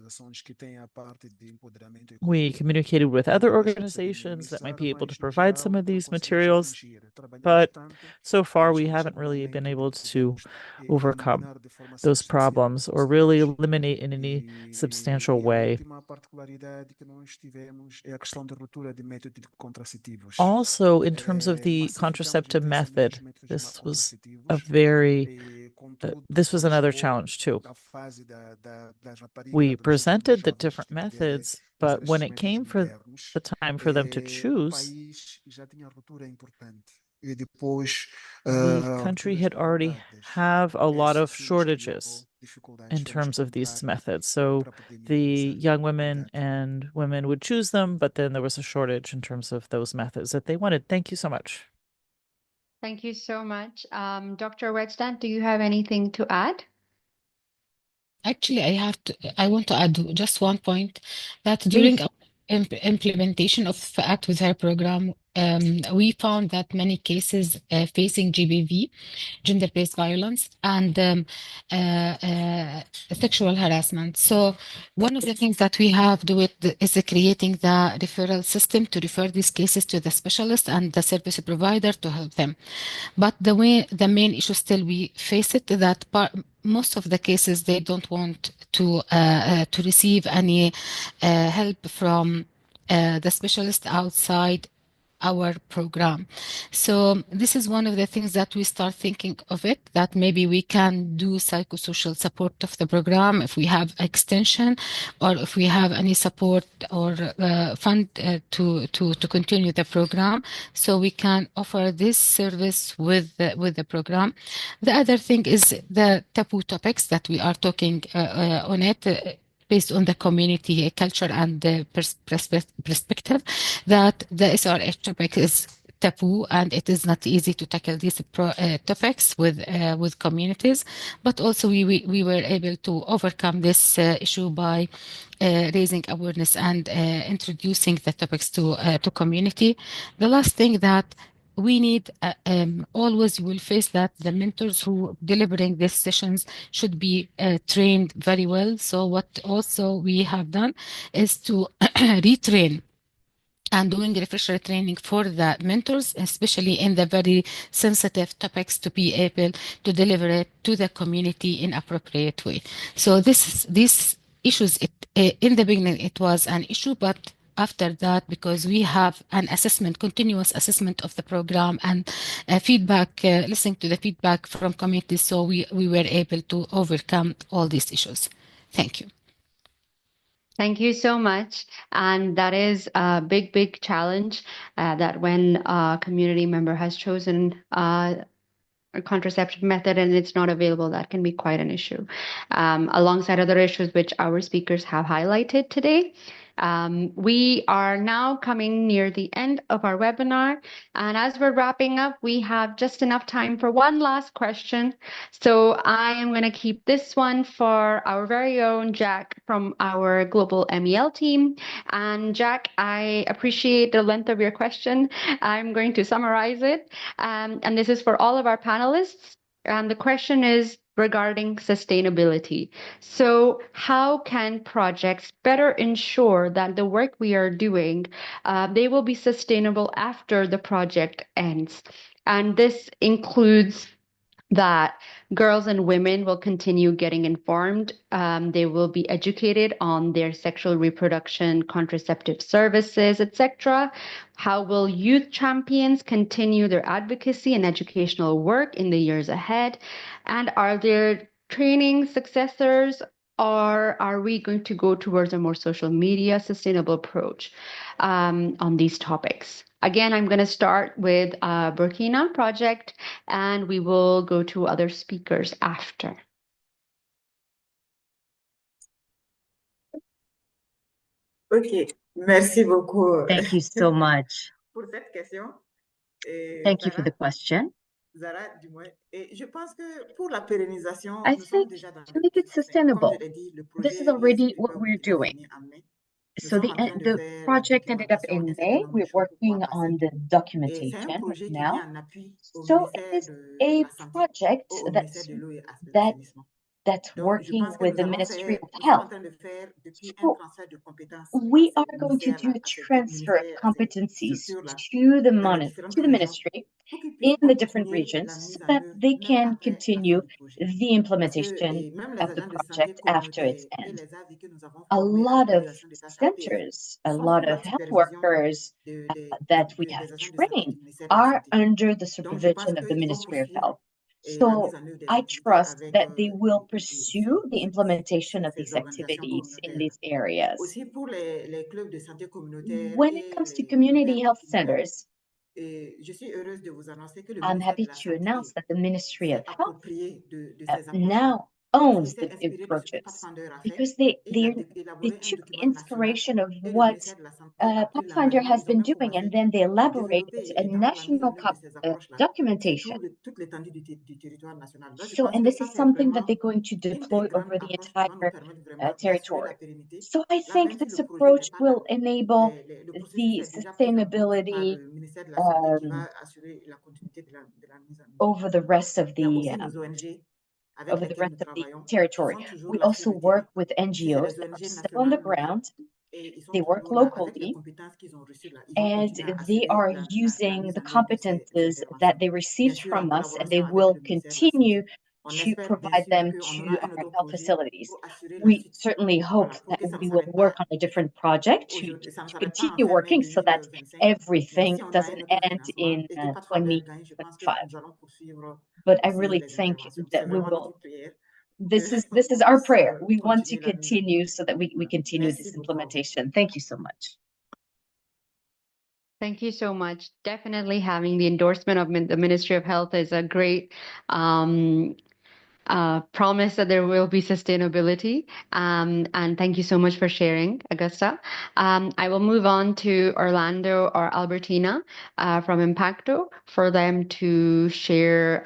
Speaker 13: We communicated with other organizations that might be able to provide some of these materials, but so far we haven't really been able to overcome those problems or really eliminate in any substantial way. Also, in terms of the contraceptive method, this was another challenge too. We presented the different methods, but when it came for the time for them to choose, the country had already have a lot of shortages in terms of these methods. So the young women and women would choose them, but then there was a shortage in terms of those methods that they wanted. Thank you so much.
Speaker 2: Thank you so much. Dr. Redstan, do you have anything to add?
Speaker 7: Actually, I want to add just one point that during our implementation of Act with Her program, we found that many cases facing GBV, gender-based violence, and sexual harassment. So one of the things that we have to do is creating the referral system to refer these cases to the specialist and the service provider to help them. But the main issue still we face it that most of the cases they don't want to receive any help from the specialist outside our program. So this is one of the things that we start thinking of it, that maybe we can do psychosocial support of the program if we have extension or if we have any support or fund to continue the program. So we can offer this service with the program. The other thing is the taboo topics that we are talking on it, based on the community culture and the perspective that the SRH topic is taboo and it is not easy to tackle these topics with communities. But also we were able to overcome this issue by raising awareness and introducing the topics to community. The last thing that we need always you will face that the mentors who delivering these sessions should be trained very well. So what also we have done is to retrain and doing refresher training for the mentors, especially in the very sensitive topics, to be able to deliver it to the community in appropriate way. So these issues, in the beginning, it was an issue, but after that, because we have an assessment, continuous assessment of the program and feedback, listening to the feedback from communities, so we were able to overcome all these issues. Thank you.
Speaker 2: Thank you so much. And that is a big, big challenge that when a community member has chosen a contraceptive method and it's not available, that can be quite an issue. Alongside other issues which our speakers have highlighted today. We are now coming near the end of our webinar. And as we're wrapping up, we have just enough time for one last question. So I am going to keep this one for our very own Jack from our global MEL team. And Jack, I appreciate the length of your question. I'm going to summarize it. And this is for all of our panelists. And the question is regarding sustainability. So how can projects better ensure that the work we are doing, they will be sustainable after the project ends? And this includes that girls and women will continue getting informed. They will be educated on their sexual reproduction, contraceptive services, etc. How will youth champions continue their advocacy and educational work in the years ahead? And are there training successors, or are we going to go towards a more social media sustainable approach on these topics? Again, I'm going to start with Burkina project, and we will go to other speakers after.
Speaker 3: Ok, merci beaucoup.
Speaker 6: Thank you so much.
Speaker 3: Pour cette question.
Speaker 6: Thank you for the question.
Speaker 3: Zara, du moins. Et je pense que pour la pérennisation,
Speaker 6: I
Speaker 3: nous sommes
Speaker 6: think
Speaker 3: déjà dans
Speaker 6: to make it
Speaker 3: Comme je
Speaker 6: sustainable,
Speaker 3: l'ai dit, le
Speaker 6: this is
Speaker 3: projet
Speaker 6: already what
Speaker 3: octobre
Speaker 6: we're
Speaker 3: qui va
Speaker 6: doing.
Speaker 3: venir en mai. Nous
Speaker 6: So
Speaker 3: sommes en train de
Speaker 6: the
Speaker 3: faire la
Speaker 6: project ended up
Speaker 3: documentation, un
Speaker 6: in
Speaker 3: certain
Speaker 6: May.
Speaker 3: nombre de
Speaker 6: We're
Speaker 3: choses pour
Speaker 6: working
Speaker 3: pouvoir passer.
Speaker 6: on the
Speaker 3: Et c'est un
Speaker 6: documentation
Speaker 3: projet qui
Speaker 6: now.
Speaker 3: vient en appui au
Speaker 6: So it
Speaker 3: ministère
Speaker 6: is
Speaker 3: de
Speaker 6: a
Speaker 3: la Santé,
Speaker 6: project
Speaker 3: au ministère de l'Eau et de
Speaker 6: that's
Speaker 3: l'Assainissement.
Speaker 6: that's
Speaker 3: Donc, je
Speaker 6: working
Speaker 3: pense que
Speaker 6: with
Speaker 3: nous
Speaker 6: the
Speaker 3: allons
Speaker 6: Ministry
Speaker 3: faire,
Speaker 6: of
Speaker 3: nous sommes en
Speaker 6: Health.
Speaker 3: train de faire depuis un
Speaker 6: So
Speaker 3: transfert de compétences
Speaker 6: we
Speaker 3: à
Speaker 6: are
Speaker 3: ces
Speaker 6: going to do
Speaker 3: ministères-là,
Speaker 6: a
Speaker 3: à ces
Speaker 6: transfer of
Speaker 3: ministères, à ces
Speaker 6: competencies
Speaker 3: structures-là,
Speaker 6: to
Speaker 3: dans les différentes
Speaker 6: to the
Speaker 3: régions,
Speaker 6: ministry
Speaker 3: pour qu'ils
Speaker 6: in
Speaker 3: puissent
Speaker 6: the different
Speaker 3: continuer
Speaker 6: regions
Speaker 3: la mise
Speaker 6: so
Speaker 3: en
Speaker 6: that
Speaker 3: œuvre
Speaker 6: they
Speaker 3: même
Speaker 6: can
Speaker 3: après la fin
Speaker 6: continue
Speaker 3: du projet.
Speaker 6: the
Speaker 3: Parce que
Speaker 6: implementation
Speaker 3: même les
Speaker 6: of the
Speaker 3: agents de santé
Speaker 6: project after its
Speaker 3: communautaires et
Speaker 6: end.
Speaker 3: les avis que nous avons
Speaker 6: A
Speaker 3: formés à
Speaker 6: lot of
Speaker 3: l'amélioration des tâches APS
Speaker 6: centers, a
Speaker 3: sont
Speaker 6: lot
Speaker 3: sous la
Speaker 6: of health
Speaker 3: supervision
Speaker 6: workers that we have
Speaker 3: des agents de santé
Speaker 6: trained
Speaker 3: du ministère de la
Speaker 6: are
Speaker 3: Santé.
Speaker 6: under the
Speaker 3: Donc, je pense
Speaker 6: supervision of the
Speaker 3: qu'ils vont
Speaker 6: Ministry of
Speaker 3: poursuivre
Speaker 6: Health.
Speaker 3: la mise
Speaker 6: So
Speaker 3: en œuvre des
Speaker 6: I
Speaker 3: activités
Speaker 6: trust
Speaker 3: avec
Speaker 6: that they will pursue the implementation of these
Speaker 3: organisations
Speaker 6: activities in
Speaker 3: communautaires.
Speaker 6: these areas.
Speaker 3: Aussi pour les clubs de santé communautaire
Speaker 6: When it
Speaker 3: et
Speaker 6: comes to
Speaker 3: les
Speaker 6: community
Speaker 3: pères
Speaker 6: health
Speaker 3: qui nous aident,
Speaker 6: centers,
Speaker 3: et je suis heureuse de vous annoncer que le
Speaker 6: I'm
Speaker 3: ministère de
Speaker 6: happy
Speaker 3: la
Speaker 6: to announce
Speaker 3: Santé
Speaker 6: that the Ministry of
Speaker 3: s'est
Speaker 6: Health
Speaker 3: approprié de ces approches-là,
Speaker 6: now
Speaker 3: parce qu'il
Speaker 6: owns
Speaker 3: s'est
Speaker 6: the
Speaker 3: inspiré de ce que
Speaker 6: approaches
Speaker 3: Pathfinder a fait,
Speaker 6: because
Speaker 3: et il a
Speaker 6: they
Speaker 3: élaboré un
Speaker 6: took the
Speaker 3: document national,
Speaker 6: inspiration of
Speaker 3: et le
Speaker 6: what
Speaker 3: ministère de la Santé a pris
Speaker 6: Pathfinder
Speaker 3: l'engagement,
Speaker 6: has
Speaker 3: ils ont
Speaker 6: been
Speaker 3: même
Speaker 6: doing, and
Speaker 3: commencé
Speaker 6: then they
Speaker 3: à
Speaker 6: elaborated
Speaker 3: développer
Speaker 6: a
Speaker 3: et étendre la mise
Speaker 6: national
Speaker 3: en œuvre de ces approches-là
Speaker 6: documentation.
Speaker 3: sur toute l'étendue du territoire national. Donc, je
Speaker 6: So,
Speaker 3: pense
Speaker 6: and
Speaker 3: que
Speaker 6: this
Speaker 3: ça,
Speaker 6: is
Speaker 3: c'est
Speaker 6: something that
Speaker 3: vraiment
Speaker 6: they're going to
Speaker 3: une des
Speaker 6: deploy
Speaker 3: grandes
Speaker 6: over the
Speaker 3: approches qui va nous
Speaker 6: entire
Speaker 3: permettre vraiment d'assurer la
Speaker 6: territory.
Speaker 3: pérennité.
Speaker 6: So I
Speaker 3: Là,
Speaker 6: think
Speaker 3: même si
Speaker 6: this
Speaker 3: le projet n'est
Speaker 6: approach
Speaker 3: pas là,
Speaker 6: will enable
Speaker 3: le processus
Speaker 6: the
Speaker 3: est déjà pris en compte par
Speaker 6: sustainability
Speaker 3: le ministère de la Santé qui va assurer la continuité de la mise en œuvre.
Speaker 6: over the rest of
Speaker 3: Il y a
Speaker 6: the
Speaker 3: aussi nos ONG avec lesquelles nous travaillons, qui
Speaker 6: territory.
Speaker 3: sont toujours
Speaker 6: We
Speaker 3: là sur
Speaker 6: also
Speaker 3: le terrain.
Speaker 6: work with
Speaker 3: Si c'est
Speaker 6: NGOs
Speaker 3: les
Speaker 6: that are
Speaker 3: ONG
Speaker 6: still on the
Speaker 3: nationales locales,
Speaker 6: ground.
Speaker 3: et ils sont
Speaker 6: They work
Speaker 3: toujours là avec les
Speaker 6: locally,
Speaker 3: compétences qu'ils ont reçues là. Ils vont
Speaker 6: and
Speaker 3: continuer à
Speaker 6: they
Speaker 3: assurer
Speaker 6: are
Speaker 3: la
Speaker 6: using
Speaker 3: mise
Speaker 6: the
Speaker 3: en œuvre de ces
Speaker 6: competences that
Speaker 3: interventions.
Speaker 6: they
Speaker 3: Bien
Speaker 6: received
Speaker 3: sûr, en
Speaker 6: from us, and they
Speaker 3: collaboration avec
Speaker 6: will
Speaker 3: le ministère de la
Speaker 6: continue
Speaker 3: Santé. On
Speaker 6: to
Speaker 3: espère bien
Speaker 6: provide
Speaker 3: sûr
Speaker 6: them
Speaker 3: qu'on
Speaker 6: to
Speaker 3: aura un
Speaker 6: our
Speaker 3: autre
Speaker 6: health
Speaker 3: projet
Speaker 6: facilities.
Speaker 3: pour assurer la
Speaker 6: We
Speaker 3: suite.
Speaker 6: certainly hope
Speaker 3: Voilà, pour
Speaker 6: that
Speaker 3: que ça ne
Speaker 6: we will
Speaker 3: s'arrête
Speaker 6: work
Speaker 3: pas
Speaker 6: on a different project
Speaker 3: aujourd'hui, ça ne
Speaker 6: to
Speaker 3: s'arrête pas en
Speaker 6: continue
Speaker 3: fin mai
Speaker 6: working so that
Speaker 3: 2025. Mais
Speaker 6: everything
Speaker 3: si on a
Speaker 6: doesn't
Speaker 3: un autre
Speaker 6: end
Speaker 3: financement
Speaker 6: in
Speaker 3: et que Pathfinder gagne, je pense que
Speaker 6: 2025.
Speaker 3: nous allons poursuivre
Speaker 6: But I
Speaker 3: aussi
Speaker 6: really
Speaker 3: les
Speaker 6: think
Speaker 3: interventions. C'est
Speaker 6: that we
Speaker 3: vraiment
Speaker 6: will.
Speaker 3: notre prière.
Speaker 6: This is
Speaker 3: On
Speaker 6: our
Speaker 3: puisse
Speaker 6: prayer. We want to
Speaker 3: continuer la mise en œuvre.
Speaker 6: continue so that we continue
Speaker 3: Merci
Speaker 6: this
Speaker 3: beaucoup à vous.
Speaker 6: implementation. Thank you so much.
Speaker 2: Thank you so much. Definitely having the endorsement of the Ministry of Health is a great promise that there will be sustainability. And thank you so much for sharing, Augusta. I will move on to Orlando or Albertina from Impacto for them to share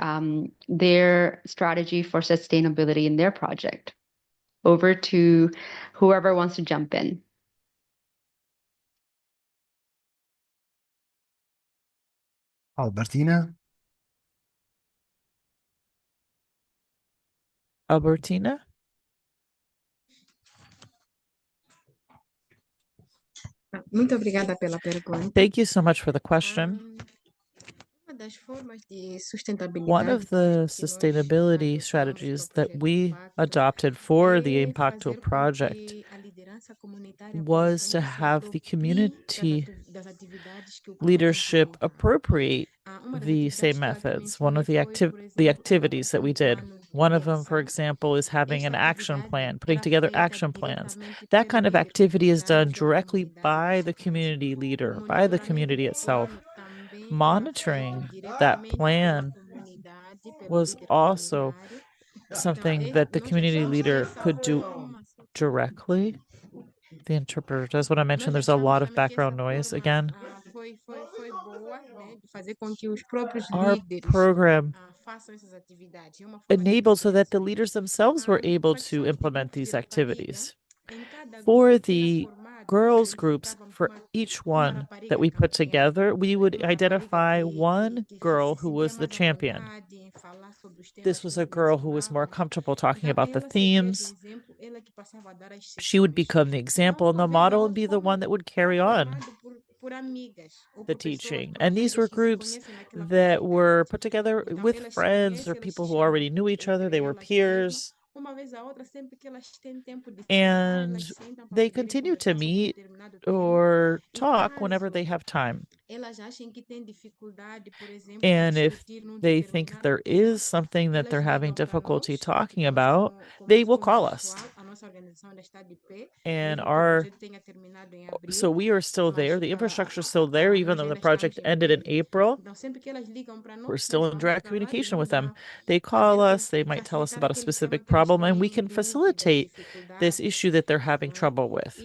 Speaker 2: their strategy for sustainability in their project. Over to whoever wants to jump in.
Speaker 10: Albertina?
Speaker 13: Albertina?
Speaker 12: Muito obrigada pela pergunta.
Speaker 13: Thank you so much for the question.
Speaker 12: Uma das formas de
Speaker 13: One
Speaker 12: sustentabilidade
Speaker 13: of the sustainability strategies that we adopted for the Impacto project was to have the community leadership appropriate the same methods. One of the activities that we did, one of them, for example, is having an action plan, putting together action plans. That kind of activity is done directly by the community leader, by the community itself. Monitoring that plan was also something that the community leader could do directly. The interpreter does want to mention there's a lot of background noise again.
Speaker 12: foi boa, né, de fazer com que os próprios
Speaker 13: Our
Speaker 12: líderes
Speaker 13: program
Speaker 12: façam essas atividades. É uma forma de
Speaker 13: enabled so that the leaders themselves were able to implement these activities. For the girls groups, for each one that we put together, we would identify one girl who was the champion. This was a girl who was more comfortable talking about the themes. She would become the example and the model and be the one that would carry on the teaching. And these were groups that were put together with friends or people who already knew each other. They were peers. And they continue to meet or talk whenever they have time. And if they think there is something that they're having difficulty talking about, they will call us. And so we are still there. The infrastructure is still there, even though the project ended in April. We're still in direct communication with them. They call us, they might tell us about a specific problem, and we can facilitate this issue that they're having trouble with.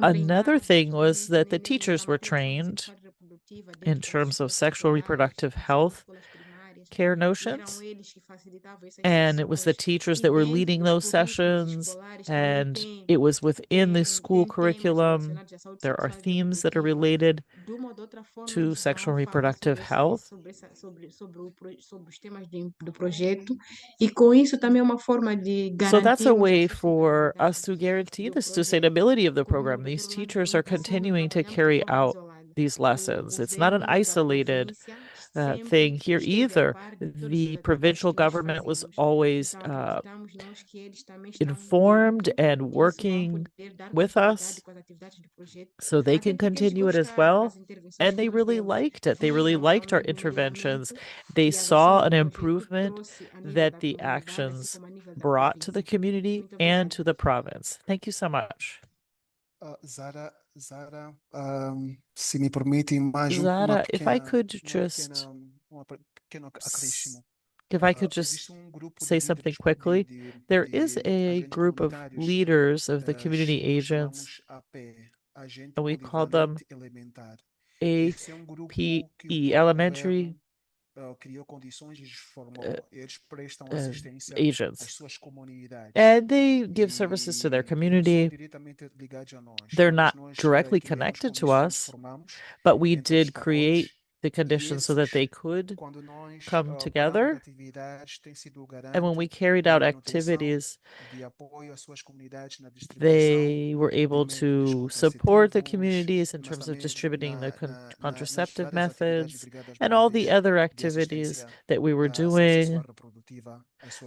Speaker 13: Another thing was that the teachers were trained in terms of sexual reproductive health care notions. And it was the teachers that were leading those sessions, and it was within the school curriculum. There are themes that are related to sexual reproductive health. So that's a way for us to guarantee the sustainability of the program. These teachers are continuing to carry out these lessons. It's not an isolated thing here either. The provincial government was always informed and working with us so they can continue it as well. And they really liked it. They really liked our interventions. They saw an improvement that the actions brought to the community and to the province. Thank you so much.
Speaker 10: Zara, se me permite mais
Speaker 13: Zara, if I could just say something quickly, there is a group of leaders of the community agents, and we call them APE, elementary agents. And they give services to their community. They're not directly connected to us, but we did create the conditions so that they could come together. And when we carried out activities, they were able to support the communities in terms of distributing the contraceptive methods and all the other activities that we were doing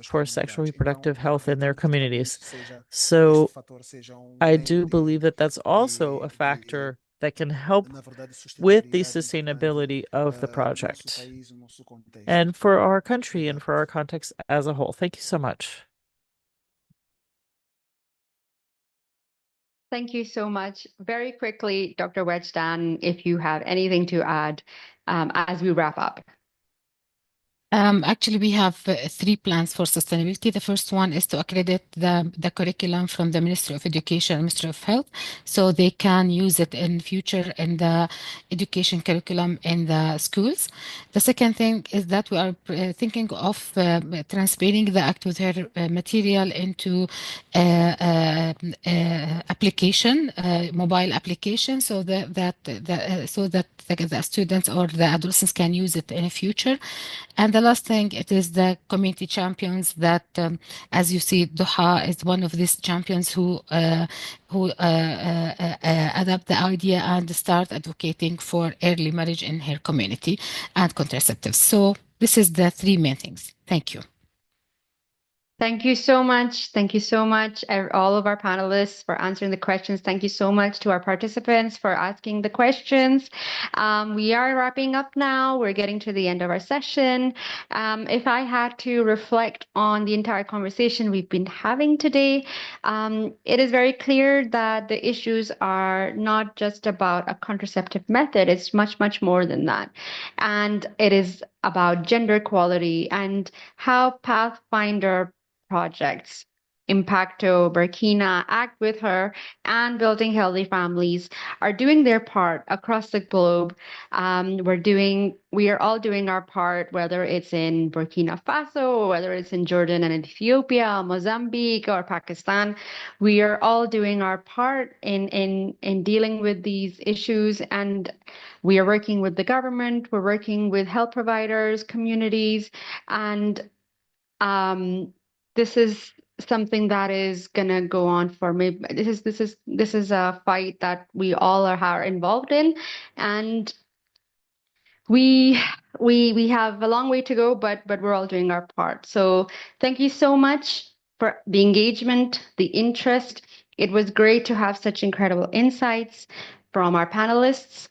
Speaker 13: for sexual reproductive health in their communities. So I do believe that that's also a factor that can help with the sustainability of the project and for our country and for our context as a whole. Thank you so much.
Speaker 2: Thank you so much. Very quickly, Dr. Wedgdan, if you have anything to add as we wrap up.
Speaker 7: Actually, we have 3 plans for sustainability. The first one is to accredit the curriculum from the Ministry of Education and Ministry of Health, so they can use it in future in the education curriculum in the schools. The second thing is that we are thinking of transferring the Act with Her material into application, mobile application, so that the students or the adolescents can use it in the future. And the last thing, it is the community champions that, as you see, Duha is one of these champions who adapt the idea and start advocating for early marriage in her community and contraceptives. So this is the 3 main things. Thank you.
Speaker 2: Thank you so much. Thank you so much, all of our panelists, for answering the questions. Thank you so much to our participants for asking the questions. We are wrapping up now. We're getting to the end of our session. If I had to reflect on the entire conversation we've been having today, it is very clear that the issues are not just about a contraceptive method. It's much, much more than that. And it is about gender equality and how Pathfinder projects, Impacto, Burkina, Act With Her, and Building Healthy Families are doing their part across the globe. We are all doing our part, whether it's in Burkina Faso, or whether it's in Jordan and Ethiopia, Mozambique, or Pakistan. We are all doing our part in dealing with these issues, and we are working with the government, we're working with health providers, communities, and this is something that is gonna go on for maybe this is a fight that we all are involved in, and we have a long way to go, but we're all doing our part. So thank you so much for the engagement, the interest. It was great to have such incredible insights from our panelists.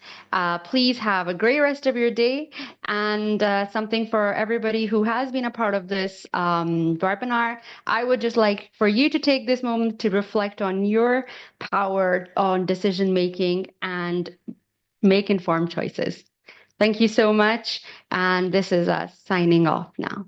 Speaker 2: Please have a great rest of your day, and something for everybody who has been a part of this webinar. I would just like for you to take this moment to reflect on your power on decision making and make informed choices. Thank you so much, and this is us signing off now.